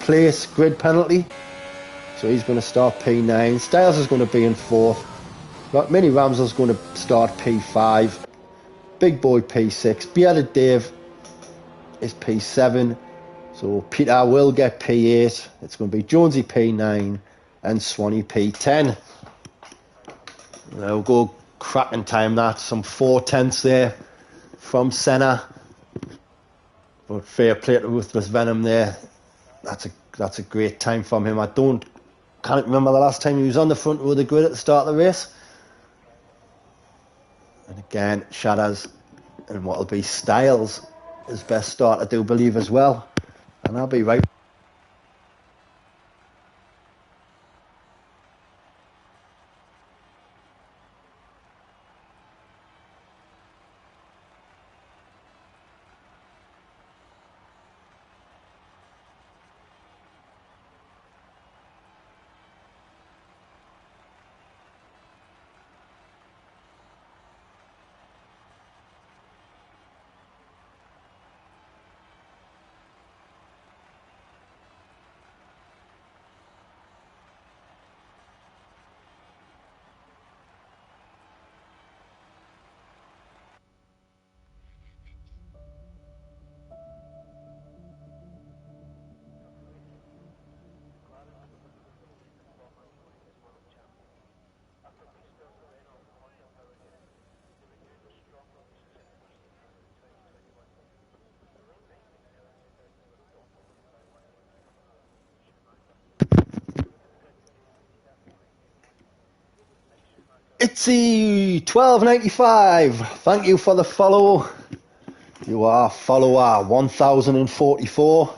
place grid penalty. So he's going to start P9. Styles is going to be in 4th. Mini Ramsell's going to start P5. Big Boy P6. Bearded Dave is P7. So Peter will get P8. It's going to be Jonesy P9 and Swanee P10. We'll go cracking time that. Some 4/10 there from Senna. But fair play to Ruthless Venom there. That's a great time from him. Can't remember the last time he was on the front row of the grid at the start of the race. And again, Shadows and what'll be Styles his best start, I do believe, as well. And I'll be right. Itsy 1295. Thank you for the follow. You are follower 1044.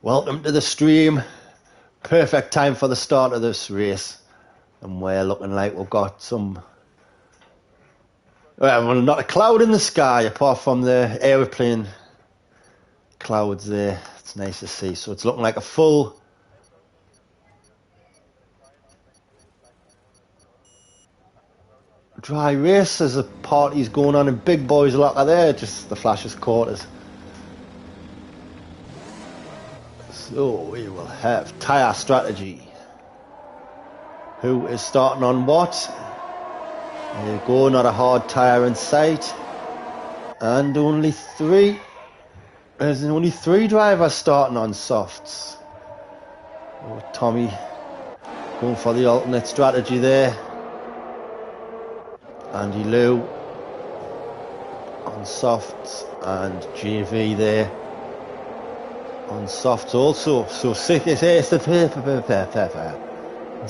Welcome to the stream. Perfect time for the start of this race. And we're looking like we've got well, not a cloud in the sky apart from the aeroplane clouds there. It's nice to see. So it's looking like a full dry race as the party's going on in Big Boys Locker there. Just the flashes quarters. So we will have tyre strategy. Who is starting on what? There you go, not a hard tyre in sight. And only 3. There's only 3 drivers starting on softs. Oh, Tommy going for the alternate strategy there. Andy Lou on softs and JV there on softs also. So sick is I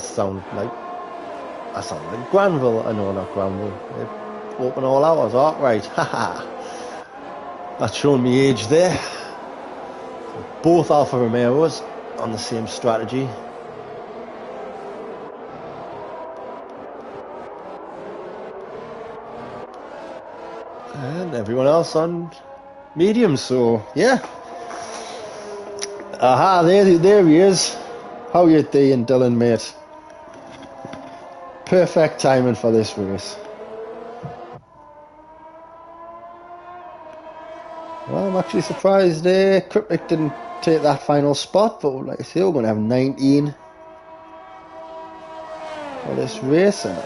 sound like Granville. I know, not Granville. They're open all hours, right? Haha. That's showing me age there. So both Alfa Romeos on the same strategy. And everyone else on medium, so yeah. Aha, there he is. How you doing, Dylan, mate? Perfect timing for this race. Well, I'm actually surprised Cryptic didn't take that final spot, but like I say, we're going to have 19 for this race, and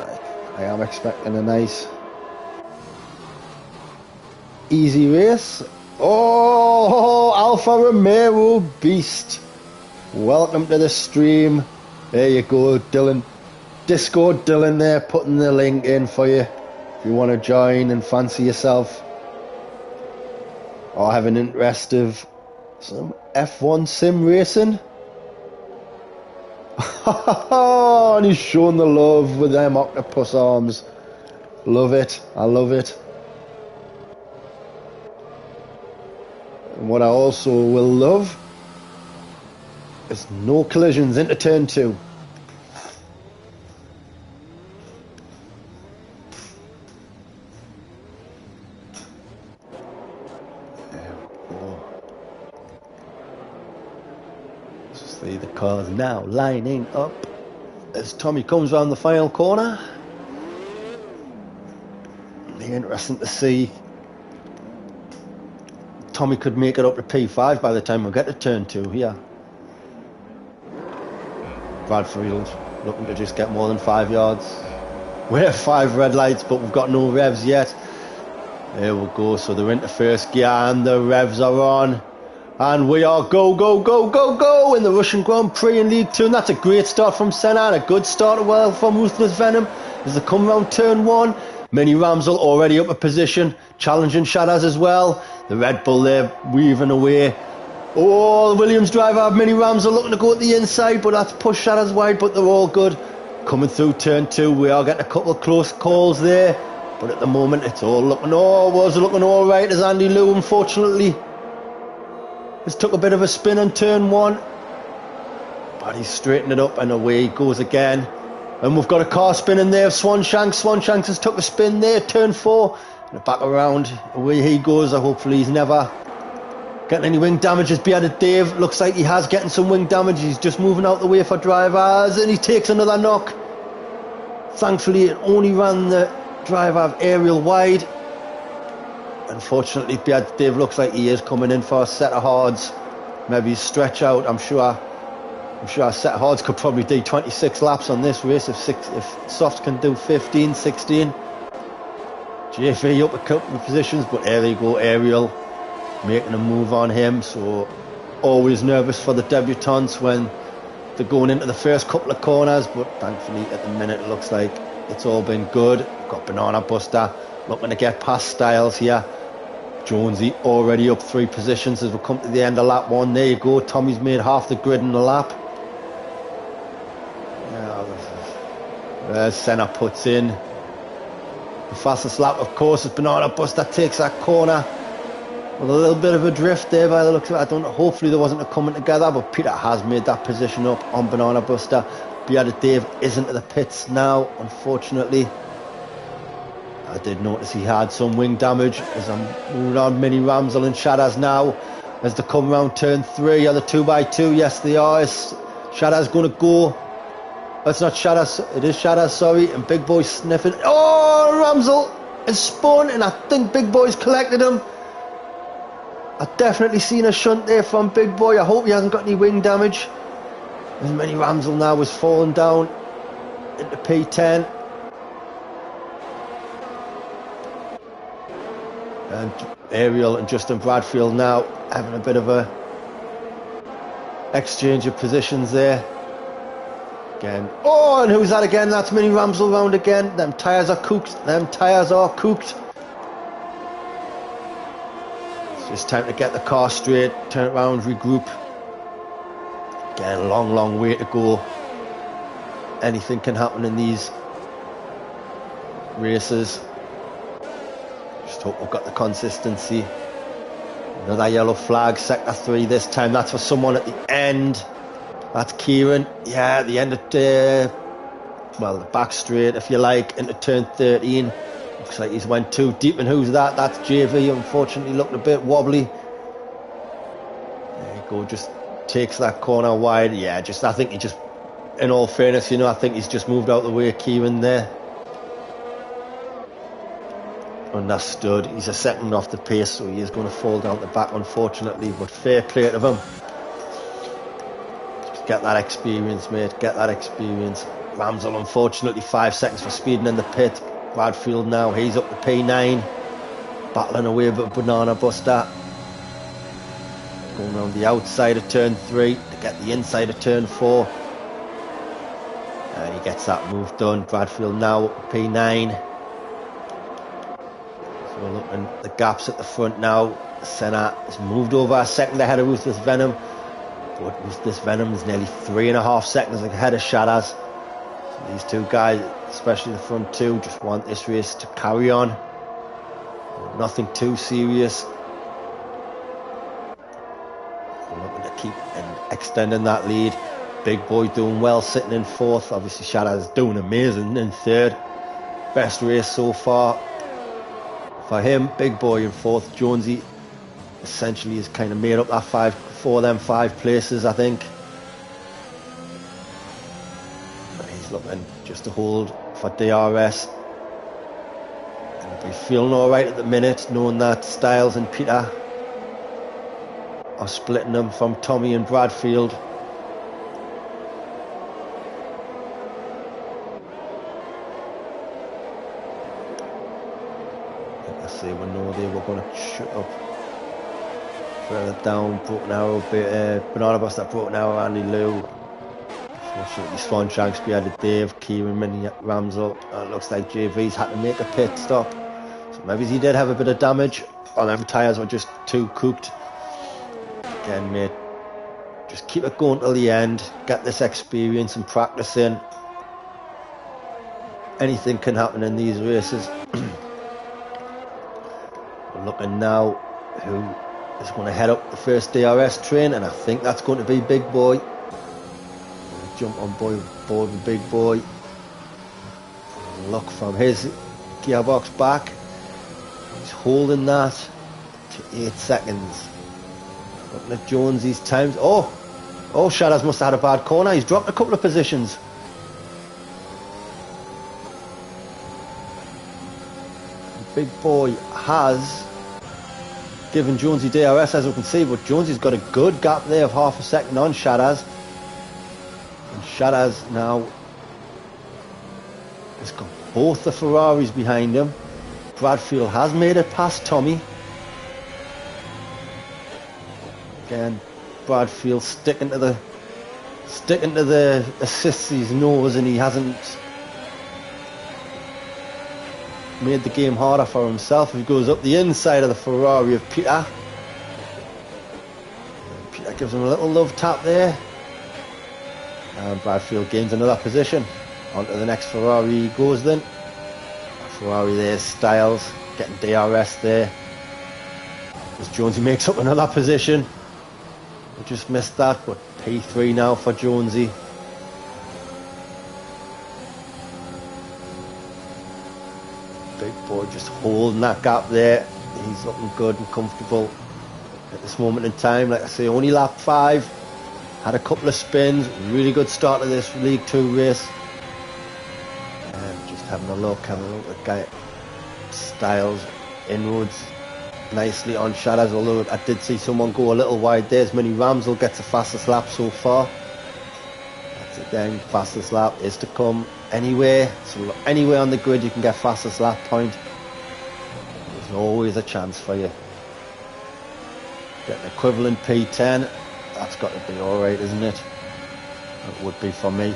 I am expecting a nice easy race. Oh, Alfa Romeo Beast. Welcome to the stream. There you go, Dylan. Discord Dylan there, putting the link in for you if you want to join and fancy yourself or have an interest of some F1 sim racing. And he's showing the love with them octopus arms. Love it. I love it. And what I also will love is no collisions into turn 2. See the cars now lining up as Tommy comes round the final corner. It'll be interesting to see. Tommy could make it up to P5 by the time we get to turn 2 here. Bradfield looking to just get more than 5 yards. We have 5 red lights, but we've got no revs yet. There we go. So they're into first gear and the revs are on. And we are go, go, go, go, go in the Russian Grand Prix in League 2. And that's a great start from Senna and a good start as well from Ruthless Venom as they come round turn 1. Mini Ramsel already up a position, challenging Shadows as well. The Red Bull there weaving away. Oh, the Williams driver, Mini Ramsel looking to go at the inside, but that's pushed Shadows wide, but they're all good. Coming through turn 2, we are getting a couple of close calls there, but at the moment it's all looking, was looking all right as Andy Liu, unfortunately, has took a bit of a spin on turn 1, but he's straightened it up and away he goes again. And we've got a car spinning there of Swanshanks. Swanshanks has took a spin there, turn 4, and back around, away he goes. Hopefully he's never getting any wing damage. As bearded Dave looks like he has getting some wing damage. He's just moving out the way for drivers, and he takes another knock. Thankfully it only ran the driver of Ariel wide. Unfortunately bearded Dave looks like he is coming in for a set of hards, maybe stretch out. I'm sure a set of hards could probably do 26 laps on this race if softs can do 15, 16. JV up a couple of positions, but there you go, Ariel making a move on him. So always nervous for the debutants when they're going into the first couple of corners, but thankfully at the minute it looks like it's all been good. We've got Banana Buster looking to get past Styles here. Jonesy already up 3 positions as we come to the end of lap 1. There you go, Tommy's made half the grid in the lap. Senna puts in the fastest lap, of course, is Banana Buster takes that corner with a little bit of a drift there by the looks of it. I don't know, hopefully there wasn't a coming together, but Peter has made that position up on Banana Buster. Bearded Dave isn't at the pits now, unfortunately. I did notice he had some wing damage as I'm moving on. Mini Ramsel and Shadows now as they come round turn 3. Are the 2x2? Yes they are. Shadows going to go. It's not Shadows, it is Shadows, sorry. And Big Boy sniffing. Oh, Ramsel is spun, and I think Big Boy's collected him. I've definitely seen a shunt there from Big Boy. I hope he hasn't got any wing damage. As Mini Ramsel now is falling down into P10. And Ariel and Justin Bradfield now having a bit of a exchange of positions there. Again. Oh, and who's that again? That's Mini Ramsel round again. Them tyres are cooked. It's just time to get the car straight, turn it around, regroup. Again, long way to go. Anything can happen in these races. Just hope we've got the consistency. Another yellow flag, sector 3 this time. That's for someone at the end. That's Kieran. Yeah, at the end of the back straight, if you like, into turn 13. Looks like he's went too deep. And who's that? That's JV. Unfortunately, looked a bit wobbly. There you go. Just takes that corner wide. Yeah, I think he just, in all fairness, I think he's just moved out the way of Kieran there. Understood. He's a second off the pace, so he is going to fall down the back, unfortunately. But fair play to him. Just get that experience, mate. Get that experience. Ramsel, unfortunately, 5 seconds for speeding in the pit. Bradfield now, he's up to P9. Battling away with Banana Buster. Going around the outside of turn 3 to get the inside of turn 4. And he gets that move done. Bradfield now up to P9. So we're looking at the gaps at the front now. Senna has moved over a second ahead of Ruthless Venom. But Ruthless Venom is nearly 3.5 seconds ahead of Shadows. So these two guys, especially the front two, just want this race to carry on. Nothing too serious. We're looking to keep extending that lead. Big Boy doing well, sitting in 4th. Obviously Shadows doing amazing in 3rd. Best race so far for him. Big Boy in 4th. Jonesy essentially has kind of made up that 5 places, I think. But he's looking just to hold for DRS. And he'll be feeling alright at the minute, knowing that Styles and Peter are splitting them from Tommy and Bradfield. I say, we know they were going to shut up. Further down, broken arrow, Banana Bus that broken arrow, Andy Lou. Unfortunately, Swan Shanks behind Dave, Kieran Mini rams up. It looks like JV's had to make a pit stop. So maybe he did have a bit of damage, or them tyres were just too cooked. Again, mate, just keep it going till the end, get this experience and practice in. Anything can happen in these races. We're looking now who is going to head up the first DRS train, and I think that's going to be Big Boy. Jump on board with Big Boy. Look from his gearbox back. He's holding that to 8 seconds. Looking at Jonesy's times. Oh, Shadows must have had a bad corner. He's dropped a couple of positions. Big Boy has given Jonesy DRS, as we can see, but Jonesy's got a good gap there of half a second on Shadows. And Shadows now has got both the Ferraris behind him. Bradfield has made it past Tommy. Again, Bradfield sticking to the assists he knows, and he hasn't made the game harder for himself. He goes up the inside of the Ferrari of Peter. Peter gives him a little love tap there, and Bradfield gains another position. Onto the next Ferrari he goes then. Ferrari there, Styles getting DRS there as Jonesy makes up another position. We just missed that, but P3 now for Jonesy. Big Boy just holding that gap there. He's looking good and comfortable at this moment in time. Like I say, only lap 5. Had a couple of spins. Really good start to this League 2 race. And just having a look at guy Styles inroads nicely on Shadows, although I did see someone go a little wide there. As Mini Ramsel gets the fastest lap so far. That's it then, fastest lap is to come anywhere. So anywhere on the grid you can get fastest lap point. There's always a chance for you. Get an equivalent P10. That's got to be alright, isn't it? It would be for me.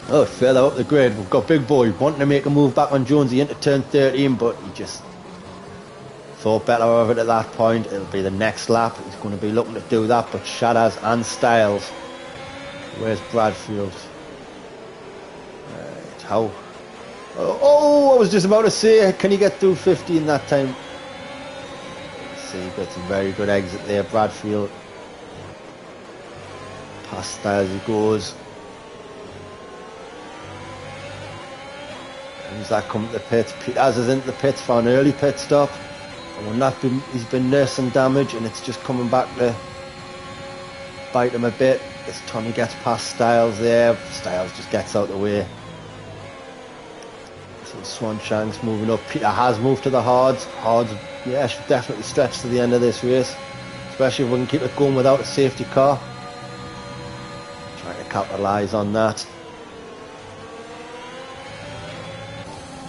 Oh, further up the grid, we've got Big Boy wanting to make a move back on Jonesy into turn 13, but he just thought better of it at that point. It'll be the next lap. He's going to be looking to do that, but Shadows and Styles. Where's Bradfield? Right, how? Oh, I was just about to say, can he get through 50 in that time? See, he gets a very good exit there, Bradfield. Past Styles he goes. Who's that coming to the pits? Peters is into the pits for an early pit stop. And when he's been nursing damage, and it's just coming back to bite him a bit. As Tommy gets past Styles there, Styles just gets out of the way. So Swan Shanks moving up. Peter has moved to the hards. Hards, yeah, should definitely stretch to the end of this race, especially if we can keep it going without a safety car. Trying to capitalise on that.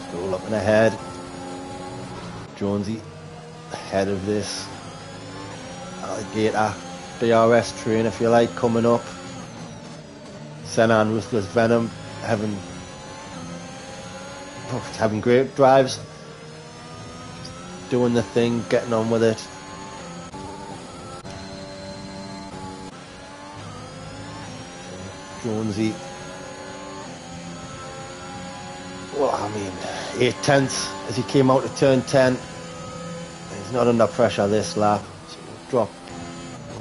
Still looking ahead. Jonesy ahead of this alligator DRS train, if you like, coming up. Senna and Ruthless Venom having great drives, doing the thing, getting on with it. Jonesy, well, I mean, 8/10 as he came out to turn 10. He's not under pressure this lap, so we'll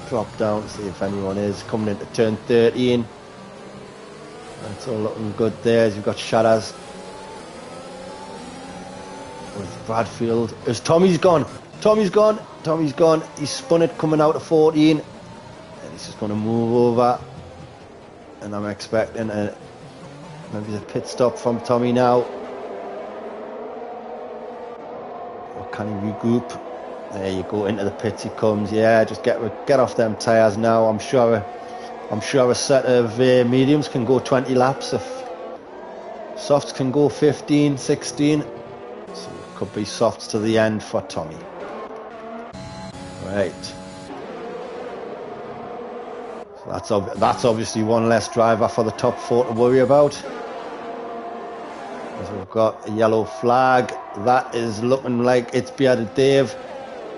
drop down to see if anyone is coming into turn 13. It's all looking good there as you've got Shadows with Bradfield. As Tommy's gone. He's spun it coming out of 14, and he's just going to move over. And I'm expecting maybe a pit stop from Tommy now. Or can he regroup? There you go, into the pits he comes. Yeah, just get off them tyres now. I'm sure a set of mediums can go 20 laps. If softs can go 15, 16. So Could be softs to the end for Tommy. Right. So that's obviously one less driver for the top 4 to worry about. So we've got a yellow flag. That is looking like it's Bearded Dave.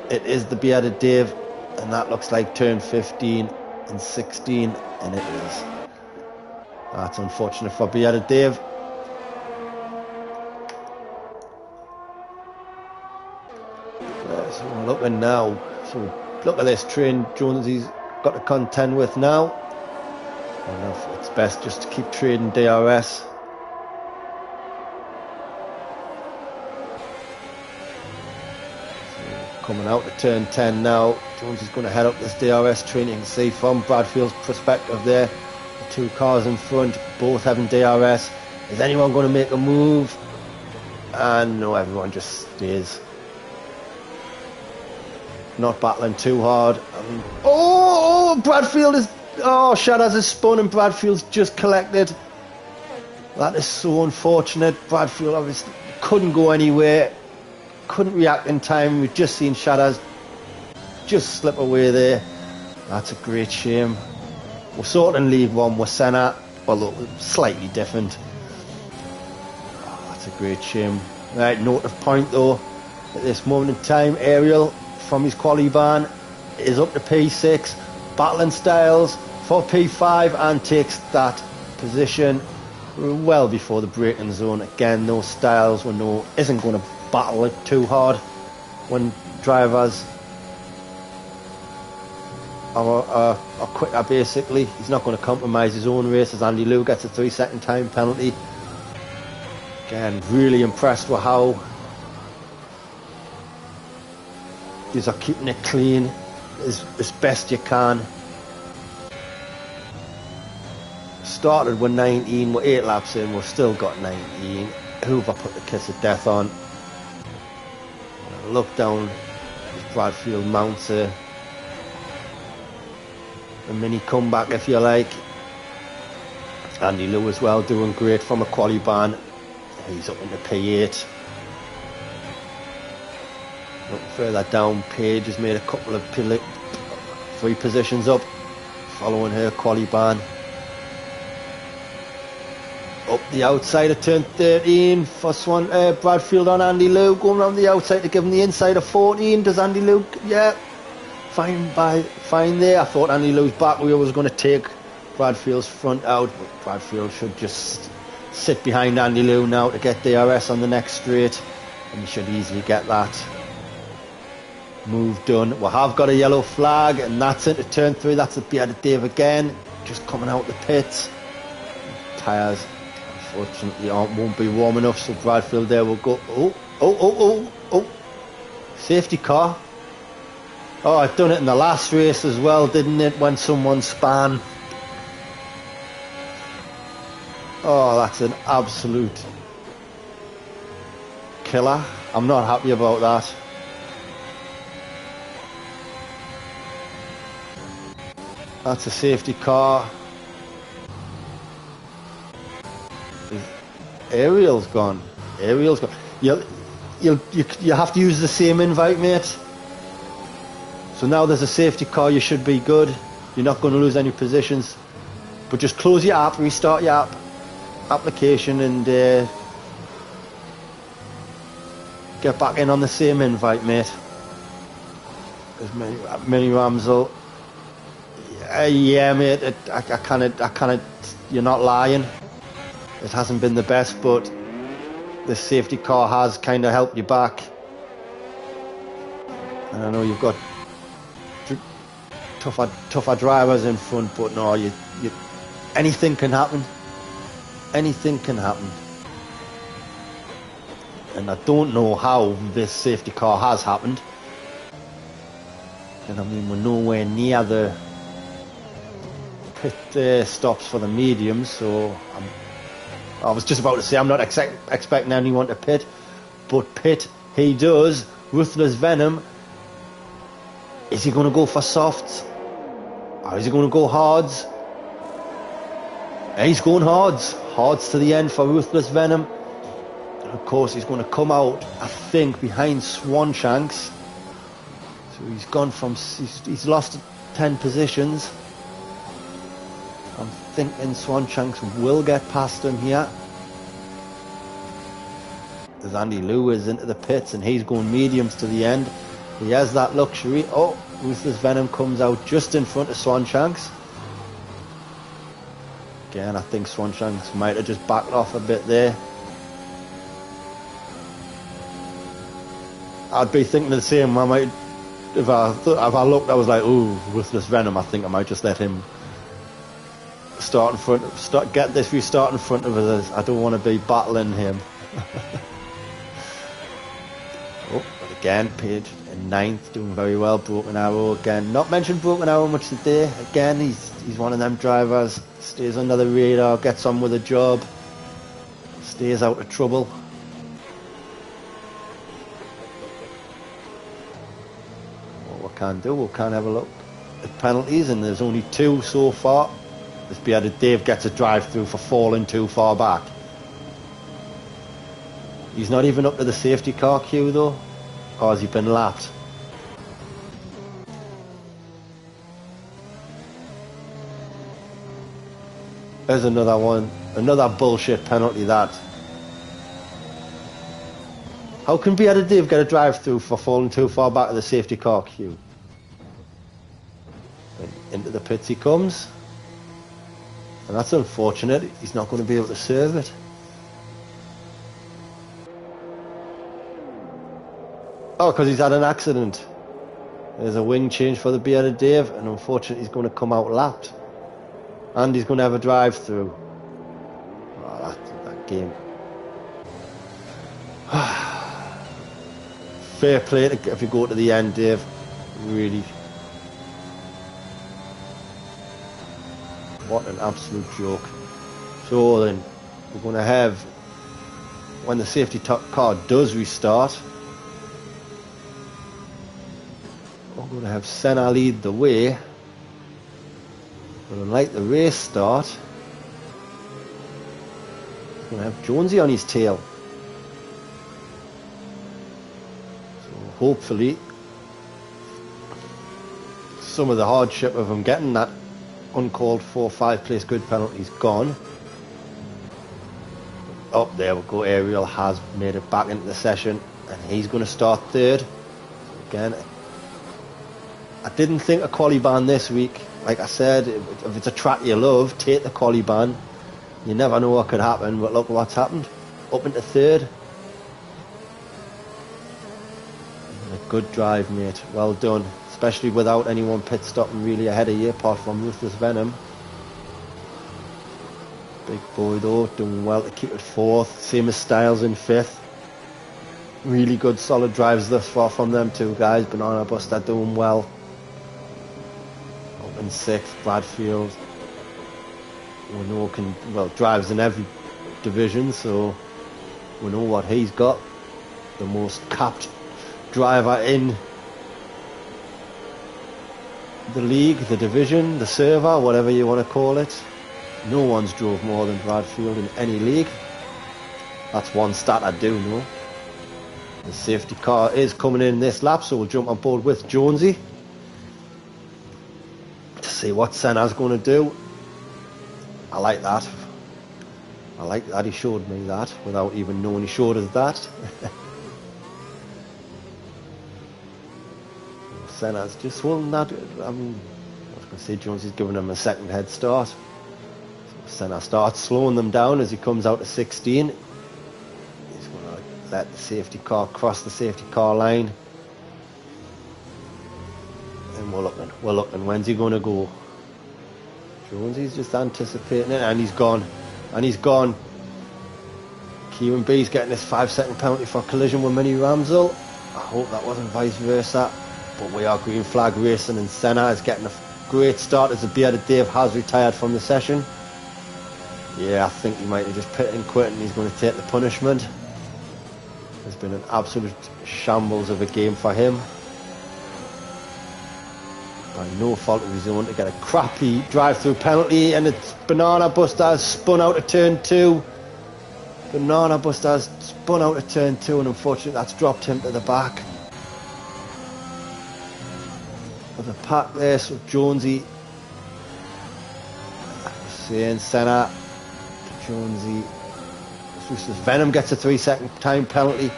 It is the Bearded Dave, and that looks like turn 15 and 16, and it is. That's unfortunate for Bearded Dave. So we're looking now. So look at this train Jonesy's got to contend with now. And it's best just to keep trading DRS. Coming out to turn 10 now. Jones is going to head up this DRS train. You can see from Bradfield's perspective there, the 2 cars in front, both having DRS. Is anyone going to make a move? And no, everyone just stays. Not battling too hard. Bradfield is... Oh, Shadows is spun and Bradfield's just collected. That is so unfortunate. Bradfield obviously couldn't go anywhere. Couldn't react in time. We've just seen Shadows just slip away there. That's a great shame. We're sort of in League 1 with Senna, although slightly different. Oh, that's a great shame. Right, note of point though. At this moment in time, Ariel from his quali ban is up to P6. Battling Styles for P5 and takes that position well before the braking zone. Again, those Styles isn't going to battle it too hard when drivers are quicker. Basically, he's not going to compromise his own race as Andy Liu gets a 3-second time penalty. Again, really impressed with how these are keeping it clean as best you can. Started with 19, we're 8 laps in, we've still got 19. Hoover put the kiss of death on. Look down as Bradfield mounts a mini comeback, if you like. Andy Liu as well, doing great from a quali ban. He's up into P8. Looking further down, Paige has made a couple of 3 positions up following her quali ban. Up the outside of turn 13 for Bradfield on Andy Liu, going around the outside to give him the inside of 14. Does Andy Liu? Yeah, fine there. I thought Andy Liu's back wheel was going to take Bradfield's front out, but Bradfield should just sit behind Andy Liu now to get DRS on the next straight, and he should easily get that move done. We have got a yellow flag, and that's into turn 3. That's the Bearded Dave again, just coming out the pits. Tyres unfortunately won't be warm enough, so Bradfield there will go. Oh, safety car. Oh, I've done it in the last race as well, didn't it, when someone span. Oh, that's an absolute killer. I'm not happy about that. That's a safety car. Ariel's gone. You have to use the same invite, mate. So now there's a safety car, you should be good. You're not going to lose any positions. But just close your app, restart your application, and get back in on the same invite, mate. There's Mini Ramsel. Yeah, mate. I kind of. You're not lying. It hasn't been the best, but the safety car has kind of helped you back. And I know you've got tougher drivers in front, but no, anything can happen. Anything can happen. And I don't know how this safety car has happened. And I mean, we're nowhere near the pit stops for the mediums, so I was just about to say I'm not expecting anyone to pit, but pit he does. Ruthless Venom. Is he going to go for softs? Or is he going to go hards? He's going hards. Hards to the end for Ruthless Venom. Of course, he's going to come out, I think, behind Swanshanks. So he's gone from, he's lost 10 positions. I'm thinking Swanshanks will get past him here. There's Andy Lewis into the pits, and he's going mediums to the end. He has that luxury. Oh, Ruthless Venom comes out just in front of Swanshanks. Again, I think Swanshanks might have just backed off a bit there. I'd be thinking the same. I might, if I looked, I was like, ooh, Ruthless Venom. I think I might just let him start in front. Get this restart in front of us. I don't want to be battling him. Oh, but again, Page in 9th, doing very well. Broken Arrow again. Not mentioned Broken Arrow much today. Again, he's one of them drivers. Stays under the radar, gets on with the job, stays out of trouble. What we can do, we can have a look at penalties, and there's only 2 so far. This bearded Dave gets a drive through for falling too far back. He's not even up to the safety car queue though, or has he been lapped? There's another one, another bullshit penalty that. How can bearded Dave get a drive through for falling too far back of the safety car queue? And into the pits he comes. And that's unfortunate, he's not going to be able to serve it. Oh, because he's had an accident. There's a wing change for the bearded Dave, and unfortunately he's going to come out lapped. And he's going to have a drive through. Oh, that game. Fair play if you go to the end, Dave. Really. What an absolute joke. So then, we're going to have, when the safety car does restart, we're going to have Senna lead the way. But unlike the race start, we're going to have Jonesy on his tail. So hopefully, some of the hardship of him getting that uncalled for 5 place grid penalty is gone. Oh, there we go. Ariel has made it back into the session, and he's going to start 3rd. Again, I didn't think a quali ban this week. Like I said, if it's a track you love, take the quali ban. You never know what could happen, but look what's happened. Up into 3rd. A good drive, mate. Well done. Especially without anyone pit stopping really ahead of you, apart from Ruthless Venom. Big boy though, doing well to keep it 4th. Same as Styles in 5th. Really good solid drives thus far from them 2 guys. Banana Buster doing well. In 6th, Bradfield. We know drives in every division, so we know what he's got. The most capped driver in the league, the division, the server, whatever you want to call it. No one's drove more than Bradfield in any league. That's one stat I do know. The safety car is coming in this lap, so we'll jump on board with Jonesy. See what Senna's going to do. I like that. I like that he showed me that without even knowing he showed us that. Senna's just won that. I mean, I was going to say Jonesy's giving him a second head start. So Senna starts slowing them down as he comes out to 16. He's going to let the safety car cross the safety car line. And we're looking, when's he going to go? Jonesy's just anticipating it, and he's gone. Kieran B's getting this 5-second penalty for collision with Mini Ramsel. I hope that wasn't vice versa. But we are green flag racing, and Senna is getting a great start as the bearded Dave has retired from the session. Yeah, I think he might have just pit and quit, and he's going to take the punishment. There's been an absolute shambles of a game for him. By no fault of his own to get a crappy drive-through penalty, and it's Banana Buster spun out of turn 2. Banana Buster has spun out of turn 2, and unfortunately that's dropped him to the back of the pack there. So Jonesy, saying centre, Jonesy, Venom gets a 3-second time penalty,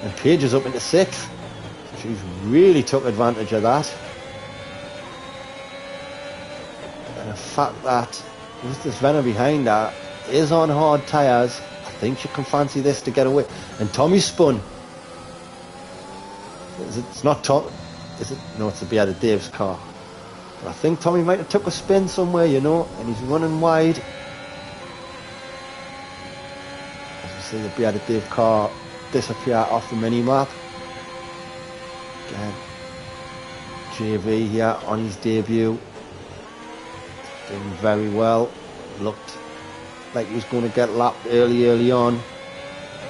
and Paige is up into 6th. So she's really took advantage of that. And the fact that with this Venom behind her is on hard tyres, I think she can fancy this to get away. And Tommy spun. It's not Tom, is it? No, it's the Bearded Dave's car. But I think Tommy might have took a spin somewhere, you know, and he's running wide. As we see the Bearded Dave car disappear off the mini-map. Again, JV here on his debut. Doing very well. Looked like he was going to get lapped early on.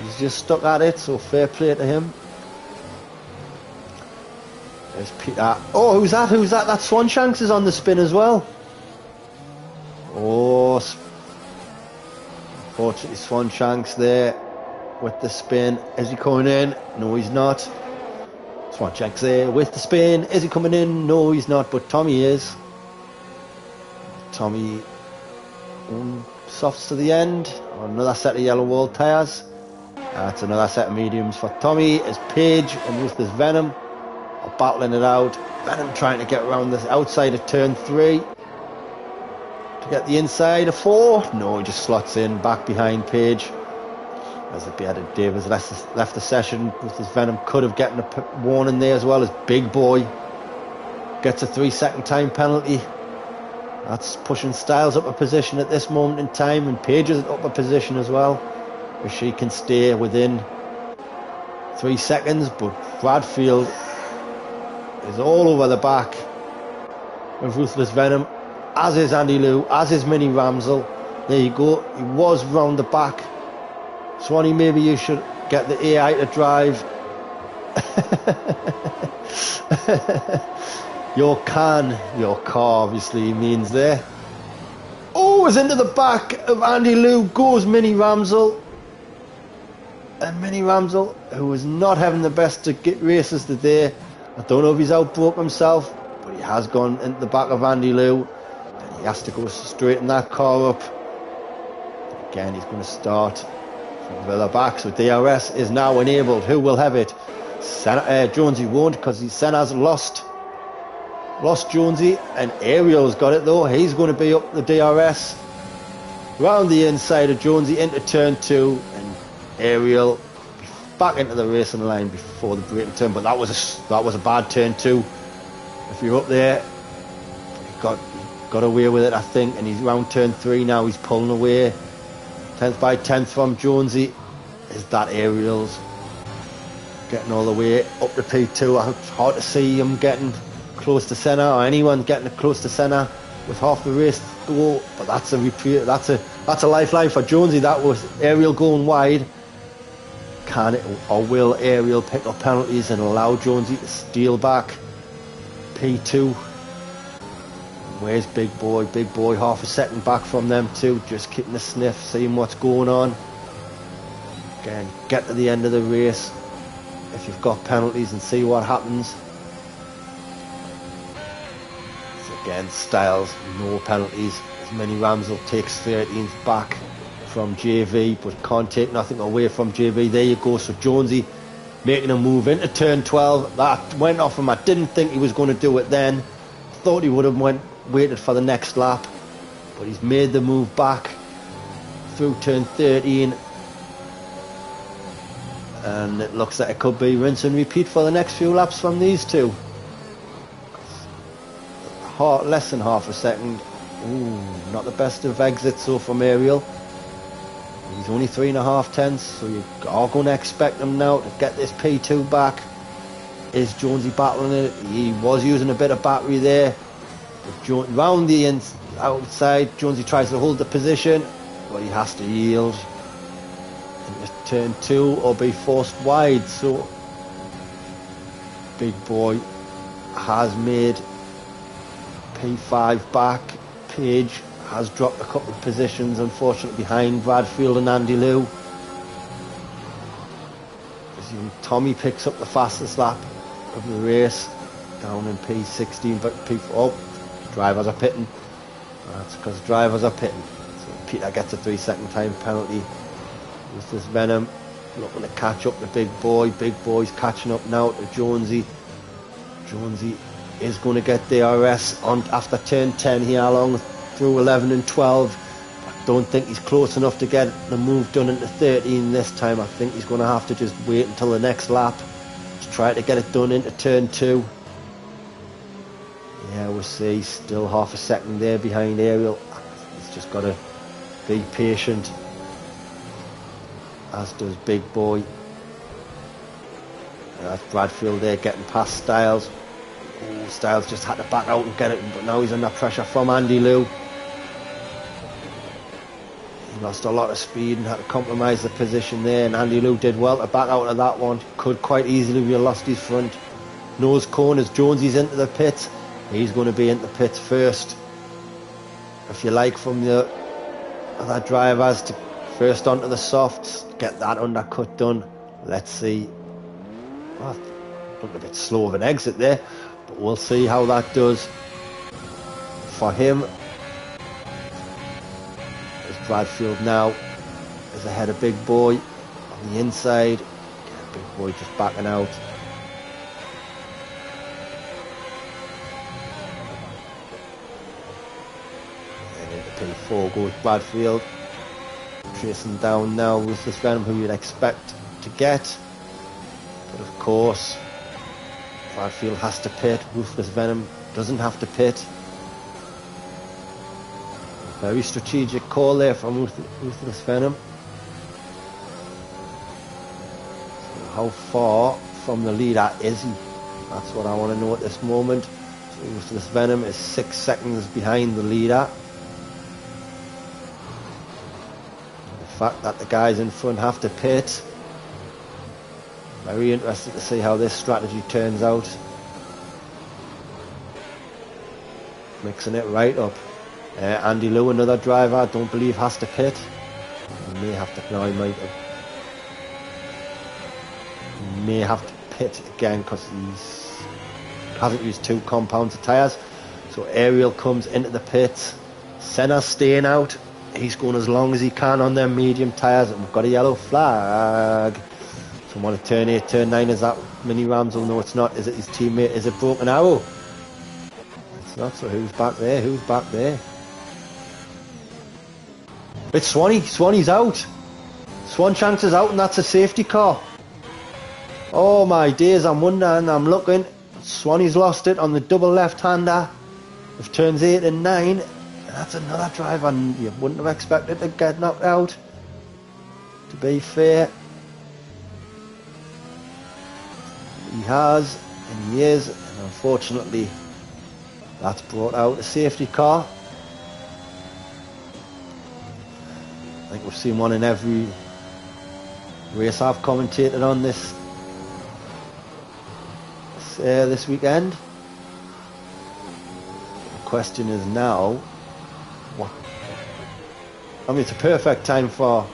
He's just stuck at it, so fair play to him. There's Peter. Oh, who's that? Who's that? That Swanshanks is on the spin as well. Oh, unfortunately Swanshanks there with the spin. Is he coming in? No, he's not. Swanshanks there with the spin. Is he coming in? No, he's not, but Tommy is. Tommy softs to the end. Another set of yellow wall tyres. That's another set of mediums for Tommy. As Paige and Ruthless Venom are battling it out. Venom trying to get around the outside of turn 3 to get the inside of 4. No, he just slots in back behind Paige. As the Bearded Dave has left the session. Ruthless Venom could have gotten a warning there, as well as Big Boy gets a 3-second time penalty. That's pushing Styles up a position at this moment in time, and Paige is up a position as well, where she can stay within 3 seconds. But Bradfield is all over the back of Ruthless Venom, as is Andy Lou, as is Mini Ramsel. There you go, he was round the back. Swanee, maybe you should get the AI to drive. Your car obviously means there. Oh, it's into the back of Andy Lou, goes Mini Ramsel. And Mini Ramsel, who was not having the best to get races today. I don't know if he's outbroke himself, but he has gone into the back of Andy Lou. And he has to go straight in that car up. Again, he's going to start from the back. So DRS is now enabled. Who will have it? Jonesy won't, because Senna's lost Jonesy, and Ariel's got it though. He's going to be up the DRS round the inside of Jonesy into turn 2, and Ariel back into the racing line before the braking turn. But that was a bad turn 2. If you're up there, he got away with it, I think, and he's round turn 3 now. He's pulling away 10th by 10th from Jonesy. Is that Ariel's getting all the way up to P2? It's hard to see him getting close to Senna, or anyone getting close to Senna with half the race to go. But that's a repeat. That's a lifeline for Jonesy. That was Ariel going wide. Can it, or will Ariel pick up penalties and allow Jonesy to steal back P2? Where's Big Boy? Big Boy half a second back from them too, just keeping a sniff, seeing what's going on. Again, get to the end of the race if you've got penalties and see what happens. Again, Styles, no penalties. As Mini Ramsel takes 13th back from JV, but can't take nothing away from JV. There you go. So Jonesy making a move into turn 12. That went off him. I didn't think he was going to do it then. Thought he would have waited for the next lap, but he's made the move back through turn 13. And it looks like it could be rinse and repeat for the next few laps from these two. Less than half a second. Ooh, not the best of exits so from Ariel. He's only 3.5 tenths, so you are going to expect him now to get this P2 back. Is Jonesy battling it? He was using a bit of battery there. But round the outside, Jonesy tries to hold the position, but he has to yield. Into turn 2 or be forced wide. So Big Boy has made P5 back. Paige has dropped a couple of positions, unfortunately, behind Bradfield and Andy Lou. Tommy picks up the fastest lap of the race down in P16, but drivers are pitting. That's because drivers are pitting. So Peter gets a 3-second time penalty. Ruthless Venom looking to catch up the big boy. Big boy's catching up now to Jonesy. Jonesy is going to get DRS on after turn 10 here along through 11 and 12. I don't think he's close enough to get the move done into 13 this time. I think he's going to have to just wait until the next lap to try to get it done into turn 2. Yeah, we'll see, still half a second there behind Ariel. He's just got to be patient, as does Big Boy. That's Bradfield there getting past Styles. Ooh, Styles just had to back out and get it, but now he's under pressure from Andy Liu. He lost a lot of speed and had to compromise the position there, and Andy Liu did well to back out of that one. Could quite easily have lost his front. Nose corners, Jonesy's into the pit. He's going to be into the pits first, if you like, from the other drivers to first onto the softs, get that undercut done. Let's see. Well, looked a bit slow of an exit there, but we'll see how that does for him. As Bradfield now is ahead of Big Boy on the inside. Yeah, Big Boy just backing out. P4 goes Bradfield, tracing down now with this Venom, who you'd expect to get, but of course Bradfield has to pit. Ruthless Venom doesn't have to pit. Very strategic call there from Ruthless Venom. So how far from the leader is he? That's what I want to know at this moment. So Ruthless Venom is 6 seconds behind the leader. Fact that the guys in front have to pit. Very interested to see how this strategy turns out. Mixing it right up. Andy Liu, another driver, I don't believe has to pit. He may have to. No, he might have. He may have to pit again because he hasn't used 2 compounds of tyres. So Ariel comes into the pit. Senna's staying out. He's going as long as he can on their medium tyres, and we've got a yellow flag. Someone at turn 8, turn 9, is that Mini Ramsel? No, it's not. Is it his teammate? Is it Broken Arrow? It's not, so who's back there? Who's back there? It's Swanee. Swanee's out. Swanshanks is out, and that's a safety car. Oh my days, I'm wondering, I'm looking. Swanee's lost it on the double left-hander of turns 8 and 9. That's another driver, and you wouldn't have expected to get knocked out, to be fair. He has, and he is, and unfortunately that's brought out a safety car. I think we've seen one in every race I've commentated on this weekend. The question is now, I mean, it's a perfect time for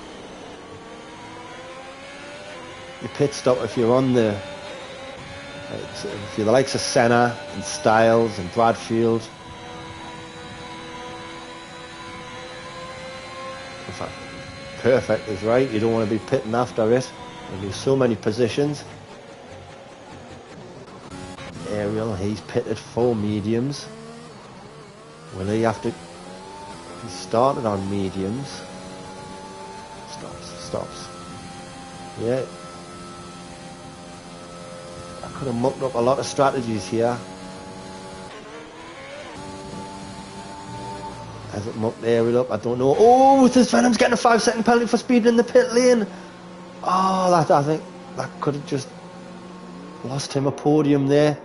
your pit stop if you're on the, if you're the likes of Senna and Styles and Bradfield. In fact, perfect is right. You don't want to be pitting after it. You lose so many positions. Ariel, he's pitted 4 mediums. Will he have to? He started on mediums. Stops. Yeah. I could have mucked up a lot of strategies here. Has it mucked Ariel up? I don't know. Oh, this Venom's getting a 5-second penalty for speeding in the pit lane. Oh, I think that could have just lost him a podium there.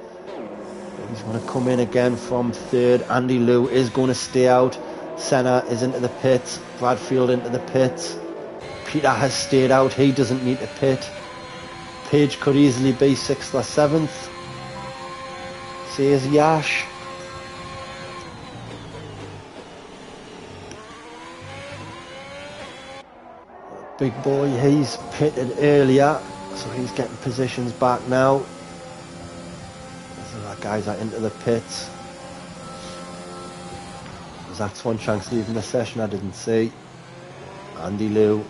He's going to come in again from 3rd. Andy Liu is going to stay out. Senna is into the pits. Bradfield into the pits. Peter has stayed out. He doesn't need to pit. Page could easily be 6th or 7th. Says Yash. Big Boy, he's pitted earlier. So he's getting positions back now. So that guys are into the pits. Zach Swanshank's leaving the session, I didn't see. Andy Lou.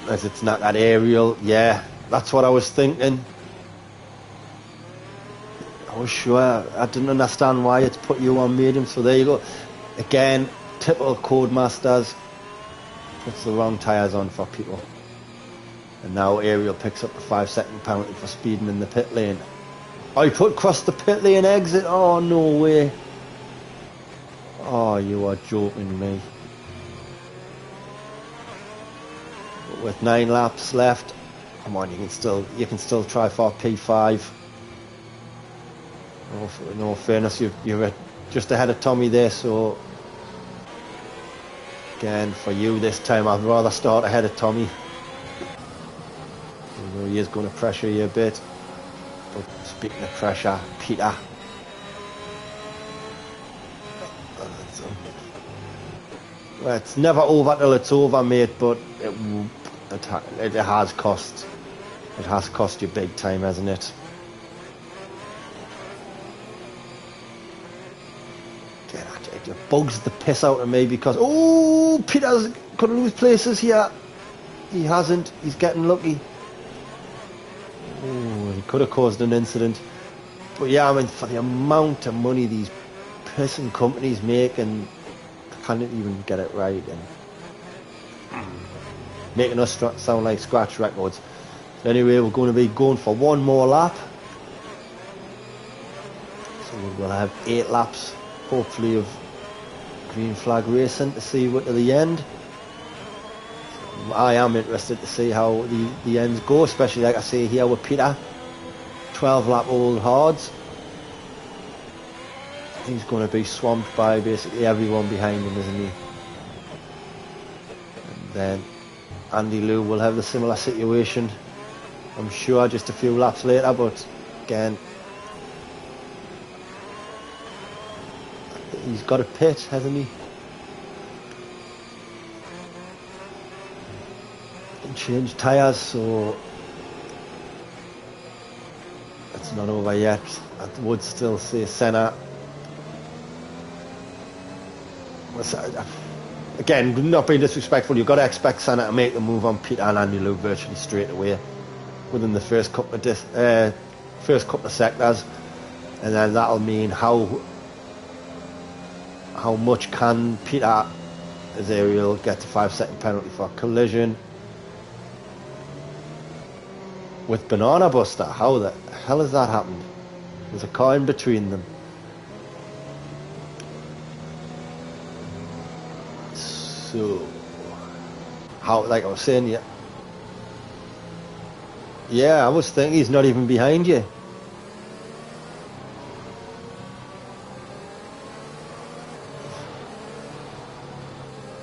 As it's not that aerial, yeah, that's what I was thinking. I was sure, I didn't understand why it's put you on medium, so there you go. Again, typical Codemasters, puts the wrong tyres on for people. And now Ariel picks up the 5-second penalty for speeding in the pit lane. Oh, he put across the pit lane exit, oh no way. Oh, you are joking me. With 9 laps left, come on, you can still try for P5. No fairness, you're just ahead of Tommy there, so again for you this time I'd rather start ahead of Tommy. I know he is going to pressure you a bit, but speaking of pressure, Peter. Well, it's never over till it's over, mate, but it has cost you big time, hasn't it? It bugs the piss out of me because Peter's could lose places here. He hasn't. He's getting lucky. He could have caused an incident. But yeah, I mean, for the amount of money these pissing companies make, and can't even get it right, and making us sound like scratch records. So anyway, we're going to be going for one more lap. So we'll have 8 laps, hopefully, of green flag racing to see what to the end. I am interested to see how the ends go, especially like I say here with Peter, 12 lap old hards. He's going to be swamped by basically everyone behind him, isn't he? And then Andy Lou will have the similar situation, I'm sure, just a few laps later, but again, he's got a pit, hasn't he? And change tyres, so it's not over yet. I would still say Senna. Again, not being disrespectful, you've got to expect Senna to make the move on Peter and Andy Lou virtually straight away within the first couple of sectors, and then that'll mean how much can Peter as Ariel get the 5-second penalty for collision with Banana Buster. How the hell has that happened? There's a car in between them. So, how, like I was saying, yeah, I was thinking he's not even behind you.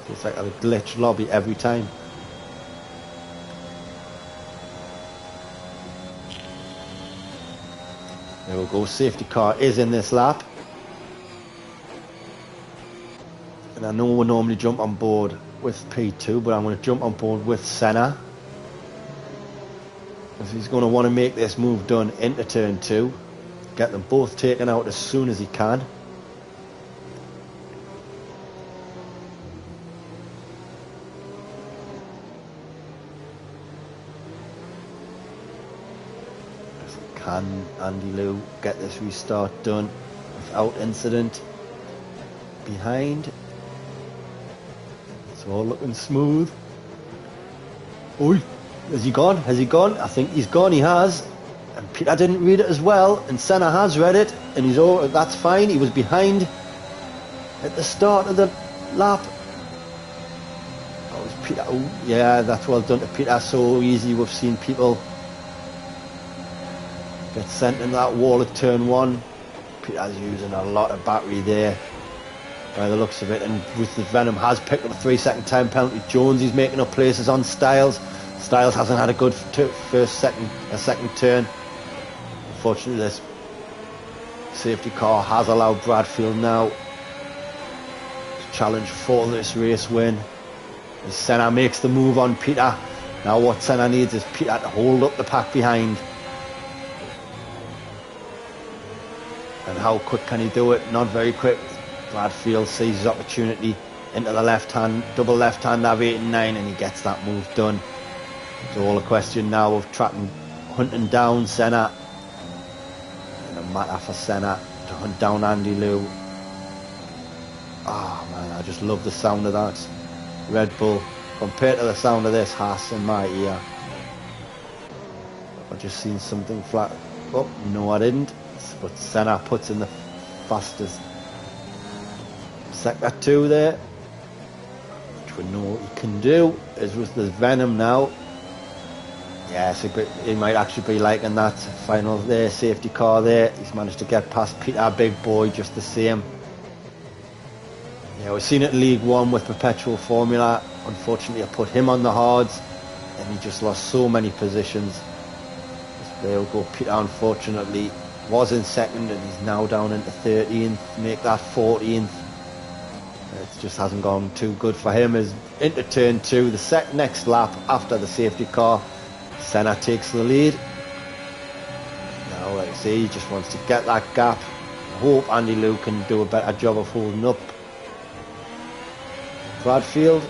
It's like a glitch lobby every time. There we go, safety car is in this lap. And I know we normally jump on board with P2, but I'm going to jump on board with Senna. Because he's going to want to make this move done into turn 2. Get them both taken out as soon as he can. Can Andy Lou get this restart done without incident? Behind. It's all looking smooth. Oh, has he gone? Has he gone? I think he's gone. He has. And Peter didn't read it as well, and Senna has read it, and he's all. That's fine. He was behind at the start of the lap. Oh, was Peter. Oh, yeah, that's well done to Peter. So easy. We've seen people get sent in that wall at turn 1. Peter's using a lot of battery there, by the looks of it, and with the Venom has picked up a 3-second time penalty. Jones is making up places on Styles. Styles hasn't had a good second turn. Unfortunately, this safety car has allowed Bradfield now to challenge for this race win. As Senna makes the move on Peter. Now what Senna needs is Peter to hold up the pack behind. And how quick can he do it? Not very quick. Bradfield sees his opportunity into the left hand, double left hand nav 8 and 9, and he gets that move done. It's all a question now of hunting down Senna. And a matter for Senna to hunt down Andy Liu. Oh man, I just love the sound of that. Red Bull, compared to the sound of this Haas in my ear. I've just seen something flat. Oh, no I didn't. But Senna puts in the fastest sector 2 there, which we know what he can do. As with the Venom now. Yes, he might actually be liking that final there, safety car there. He's managed to get past Peter, big boy, just the same. Yeah, we've seen it in League One with Perpetual Formula. Unfortunately, I put him on the hards, and he just lost so many positions. There we go. Peter, unfortunately, was in second, and he's now down into 13th. Make that 14th. It just hasn't gone too good for him. As into turn 2, the next lap after the safety car, Senna takes the lead. Now, like I say, he just wants to get that gap. I hope Andy Liu can do a better job of holding up Bradfield.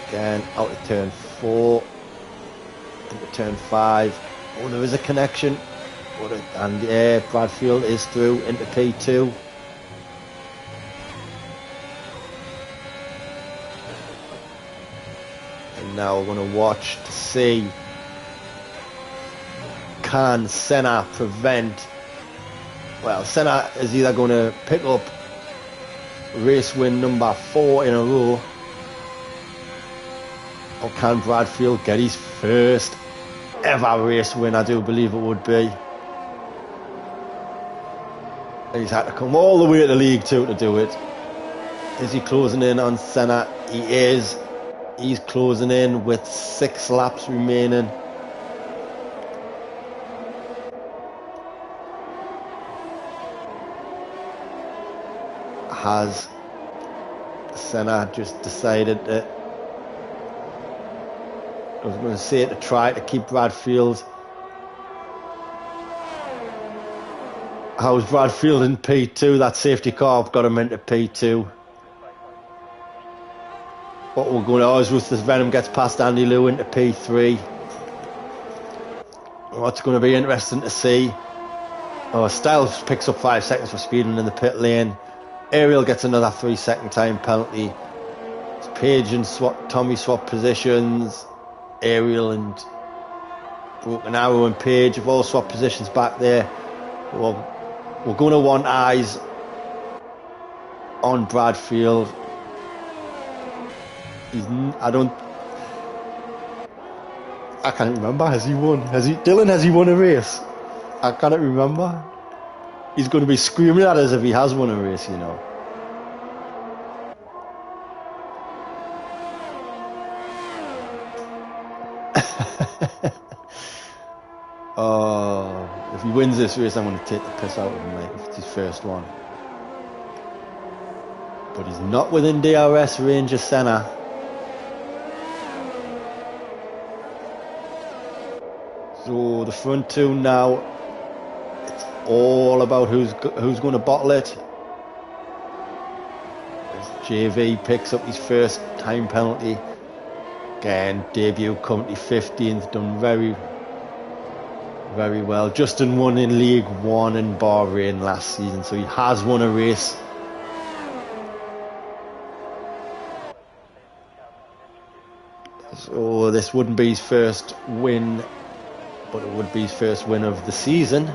Again, out of turn 4, into turn 5. Oh, there is a connection. And yeah, Bradfield is through into P2. And now we're going to watch to see, can Senna prevent... Well, Senna is either going to pick up race win number 4 in a row, or can Bradfield get his first ever race win? I do believe it would be. He's had to come all the way to League 2 to do it. Is he closing in on Senna? He is. He's closing in with 6 laps remaining. Has Senna just decided that, I was going to say, to try to keep Bradfield? How's Bradfield in P2? That safety car got him into P2. What we're going to do is Ruthless Venom gets past Andy Liu into P3. What's going to be interesting to see. Oh, Styles picks up 5 seconds for speeding in the pit lane. Ariel gets another 3-second time penalty. Page and Tommy swap positions. Ariel and Broken Arrow and Page have all swapped positions back there. Well, we're going to want eyes on Bradfield. I can't remember. Has he won? Has he won a race? I can't remember. He's going to be screaming at us if he has won a race, you know. Oh, if he wins this race, I'm going to take the piss out of him, mate, if it's his first one. But he's not within DRS range of Senna. So the front 2 now, it's all about who's going to bottle it. As JV picks up his first time penalty. Again, debut currently 15th, done very, very well. Justin won in League 1 in Bahrain last season, so he has won a race. So this wouldn't be his first win, but it would be his first win of the season.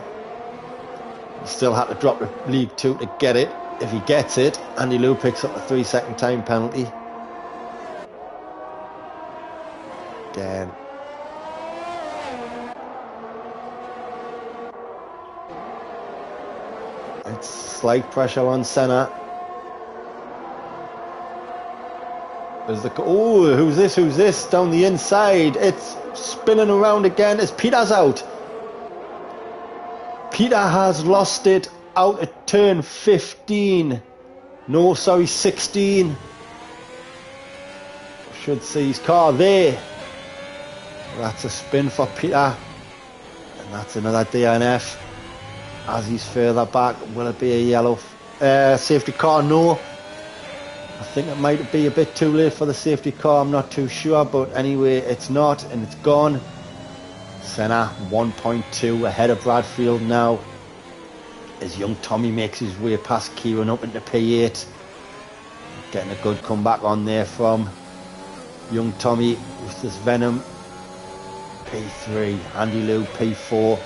He still had to drop to League 2 to get it. If he gets it, Andy Liu picks up a 3-second time penalty. Again. It's slight pressure on Senna. Oh, who's this? Down the inside. It's spinning around again as Peter's out. Peter has lost it out at turn 15. No, sorry, 16. should see his car there. That's a spin for Peter, and that's another DNF. As he's further back, will it be a yellow safety car? No. I think it might be a bit too late for the safety car, I'm not too sure, but anyway, it's not, and it's gone. Senna 1.2 ahead of Bradfield now, as young Tommy makes his way past Kieran up into P8. Getting a good comeback on there from young Tommy with this Venom. P3, Andy Lou P4,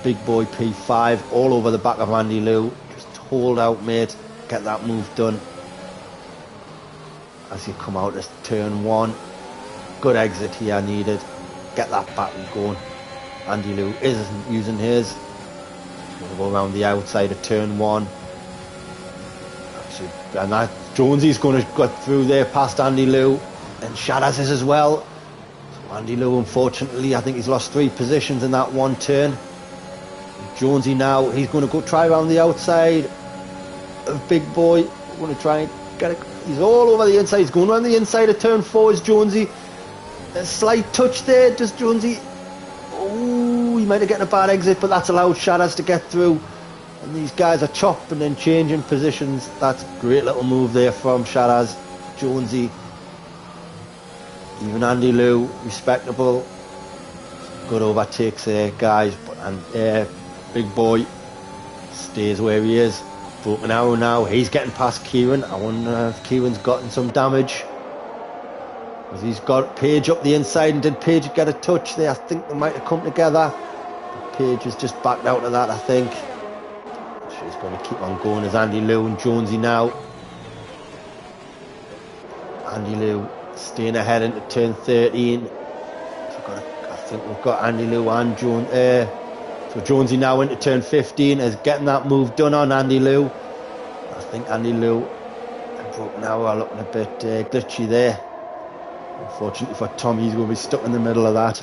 Big Boy P5, all over the back of Andy Lou. Just hold out, mate, get that move done. As you come out of turn 1, good exit here needed, get that battle going. Andy Lou isn't using his. He's going to go around the outside of turn 1. And that Jonesy's going to get through there past Andy Lou, and Shadders is as well. So Andy Lou, unfortunately, I think he's lost 3 positions in that one turn. Jonesy now, he's going to go try around the outside of Big Boy. Going to try and get it. He's all over the inside. He's going around the inside of turn 4 is Jonesy. A slight touch there. Does Jonesy? Oh, he might have gotten a bad exit, but that's allowed Shadders to get through. And these guys are chopping and changing positions. That's a great little move there from Shadders. Jonesy. Even Andy Lou, respectable. Good overtakes there, guys. And Big Boy stays where he is. Broken arrow now, he's getting past Kieran. I wonder if Kieran's gotten some damage, because he's got Paige up the inside. And did Paige get a touch there? I think they might have come together, but Paige has just backed out of that, I think. She's going to keep on going as Andy Lou and Jonesy now. Andy Lou staying ahead into turn 13. I think we've got Andy Lou and so Jonesy now into turn 15 is getting that move done on Andy Lou. I think Andy Lou and broken arrow are looking a bit glitchy there. Unfortunately for Tommy, he's going to be stuck in the middle of that.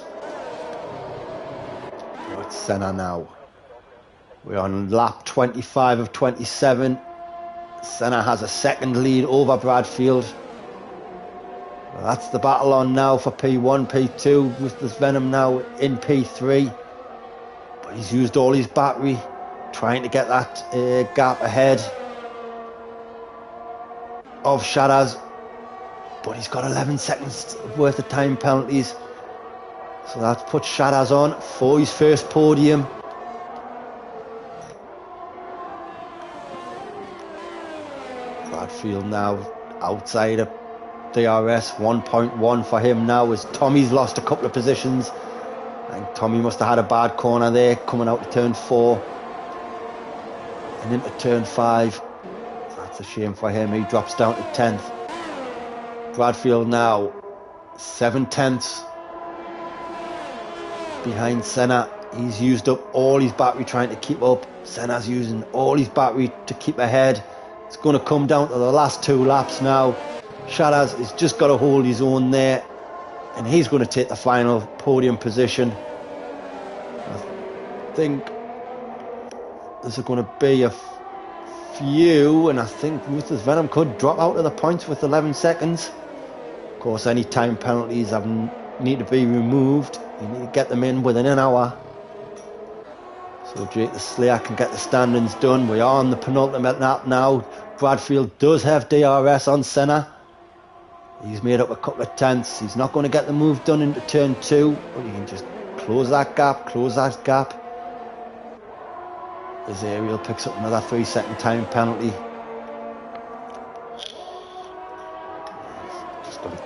So it's Senna now. We're on lap 25 of 27. Senna has a second lead over Bradfield. Well, that's the battle on now for P1, P2, with this Venom now in P3. But he's used all his battery, trying to get that gap ahead of Shadders. But he's got 11 seconds worth of time penalties. So that's put Shadders on for his first podium. Bradfield now outside of DRS, 1.1 for him now, as Tommy's lost a couple of positions. I think Tommy must have had a bad corner there, coming out to turn 4 and into turn 5. That's a shame for him, he drops down to 10th. Bradfield now 7/10 behind Senna. He's used up all his battery trying to keep up. Senna's using all his battery to keep ahead. It's going to come down to the last 2 laps now. Shadders has just got to hold his own there, and he's going to take the final podium position. I think there's going to be a few, and I think Ruthless Venom could drop out of the points with 11 seconds. Of course, any time penalties need to be removed. You need to get them in within an hour, so Jake the Slayer can get the standings done. We are on the penultimate lap now. Bradfield does have DRS on Senna. He's made up a couple of tenths. He's not going to get the move done into turn 2, but you can just close that gap, As Ariel picks up another 3-second time penalty. Just got to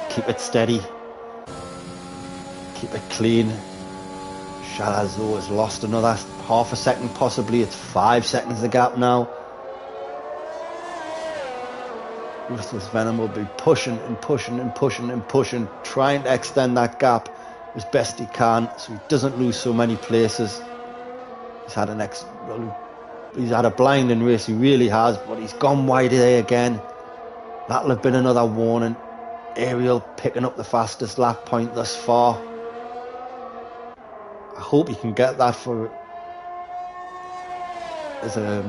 keep it steady, keep it clean. Shadders though has lost another half a second, possibly. It's 5 seconds the gap now. Ruthless Venom will be pushing, trying to extend that gap as best he can, so he doesn't lose so many places. He's had a blinding race, he really has, but he's gone wide there again. That'll have been another warning. Ariel picking up the fastest lap point thus far. I hope he can get that for as a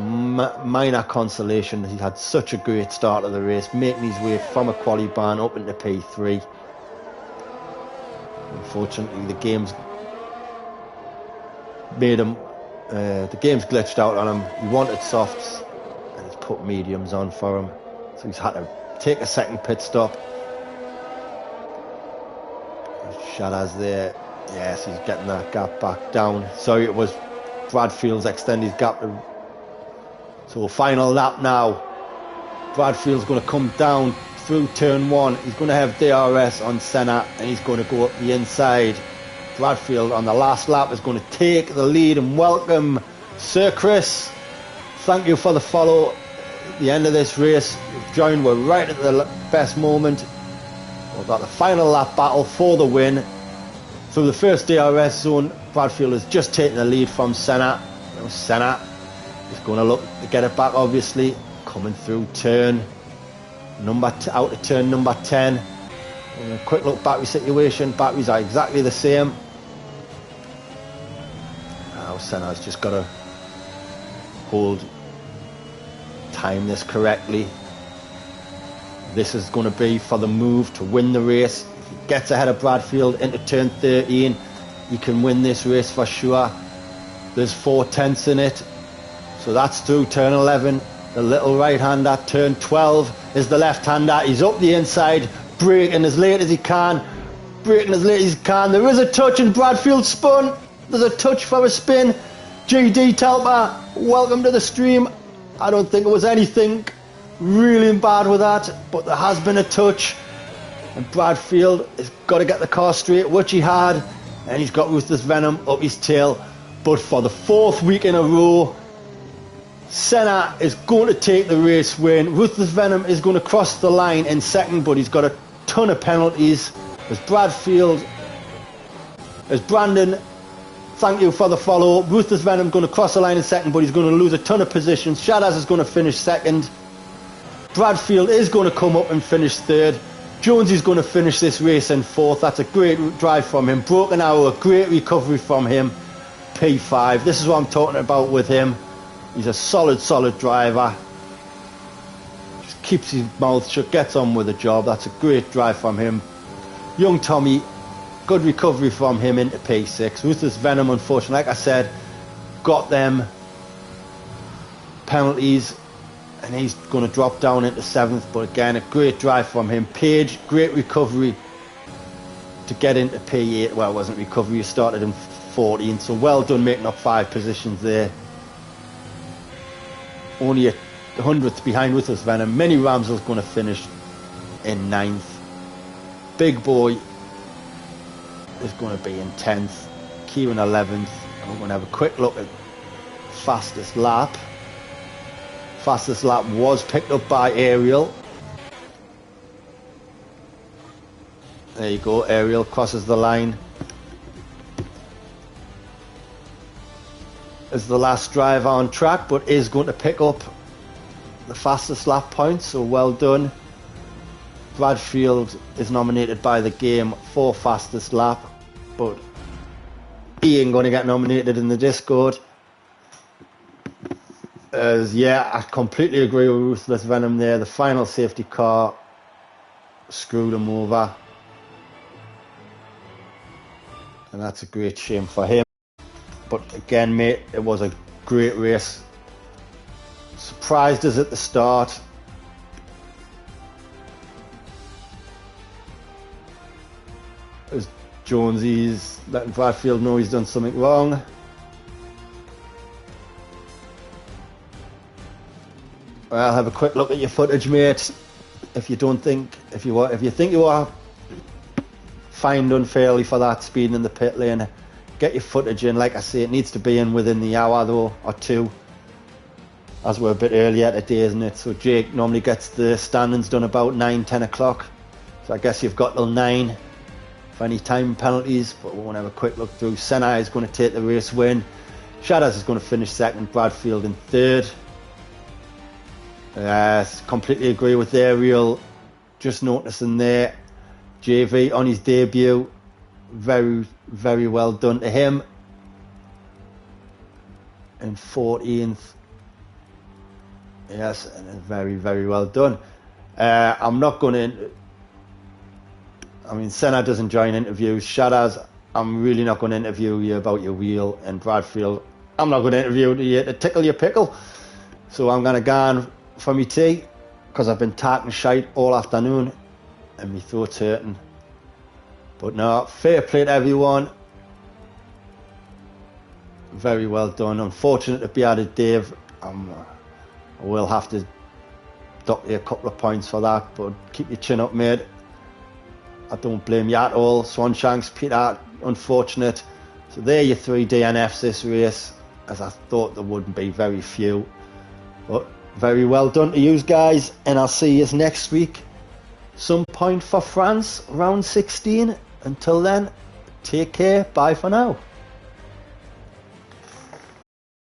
minor consolation. He had such a great start of the race, making his way from a quali ban up into P3. Unfortunately, the game's made him. The game's glitched out on him. He wanted softs, and it's put mediums on for him. So he's had to take a second pit stop. Shadow's there. Yes, he's getting that gap back down. Sorry, it was Bradfield's extended gap. So final lap now. Bradfield's going to come down through turn 1. He's going to have DRS on Senna, and he's going to go up the inside. Bradfield on the last lap is going to take the lead, and welcome Sir Chris. Thank you for the follow at the end of this race. You've joined, we're right at the best moment. We've got the final lap battle for the win. Through the first DRS zone, Bradfield has just taken the lead from Senna. Senna is going to look to get it back, obviously. Coming through turn out of turn number 10. A quick look battery situation. Batteries are exactly the same. Now Senna's just got to time this correctly. This is going to be for the move to win the race. If he gets ahead of Bradfield into turn 13, he can win this race for sure. There's 4 tenths in it. So that's through turn 11. The little right-hander. Turn 12 is the left-hander. He's up the inside, braking as late as he can. There is a touch, and Bradfield spun. There's a touch for a spin. GD Telper, welcome to the stream. I don't think it was anything really bad with that, but there has been a touch, and Bradfield has got to get the car straight, which he had, and he's got Ruthless Venom up his tail. But for the 4th week in a row, Senna is going to take the race win. Ruthless Venom is going to cross the line in second, but he's got a ton of penalties. As Brandon, thank you for the follow. Ruthless Venom going to cross the line in second, but he's going to lose a ton of positions. Shadaz is going to finish second. Bradfield is going to come up and finish third. Jones is going to finish this race in 4th. That's a great drive from him. Broken Arrow, a great recovery from him. P5. This is what I'm talking about with him. He's a solid driver. Just keeps his mouth shut, gets on with the job. That's a great drive from him. Young Tommy, good recovery from him into P6. Ruthless Venom, unfortunately, like I said, got them penalties, and he's going to drop down into 7th. But again, a great drive from him. Page, great recovery to get into P8. Well, it wasn't recovery, he started in 14, so well done making up 5 positions there. Only a 100th behind Ruthless Venom. Mini Ramsel's going to finish in 9th. Big Boy is going to be in 10th. Kieran 11th. And we're going to have a quick look at fastest lap. Fastest lap was picked up by Ariel. There you go, Ariel crosses the line as the last driver on track, but is going to pick up the fastest lap points, so well done. Bradfield is nominated by the game for fastest lap, but he ain't going to get nominated in the Discord. Yeah, I completely agree with Ruthless Venom there. The final safety car screwed him over, and that's a great shame for him. But again, mate, it was a great race. Surprised us at the start. As Jonesy's letting Bradfield know he's done something wrong. Well, have a quick look at your footage, mate. If you think you are fined unfairly for that speeding in the pit lane, get your footage in. Like I say, it needs to be in within the hour though, or 2, as we're a bit earlier today, isn't it? So Jake normally gets the standings done about 9-10 o'clock, so I guess you've got till 9 for any time penalties. But we want to have a quick look through. Senna is going to take the race win. Shadows is going to finish second. Bradfield in third. Completely agree with Ariel. Just noticing there, JV on his debut, very, very well done to him. In 14th, Yes, and very, very well done. I'm not going to... I mean, Senna doesn't join interviews. Shaddaz, I'm really not going to interview you about your wheel. And Bradfield, I'm not going to interview you to tickle your pickle. So I'm going to go on for my tea, because I've been talking shite all afternoon and my throat's hurting. But no, fair play to everyone. Very well done. Unfortunate to be added, Dave. I will have to dock you a couple of points for that, but keep your chin up, mate. I don't blame you at all. Swanshanks, Peter, unfortunate. So there are your 3 DNFs this race, as I thought there wouldn't be very few. But very well done to you guys, and I'll see you next week. Some point for France, round 16. Until then, take care. Bye for now.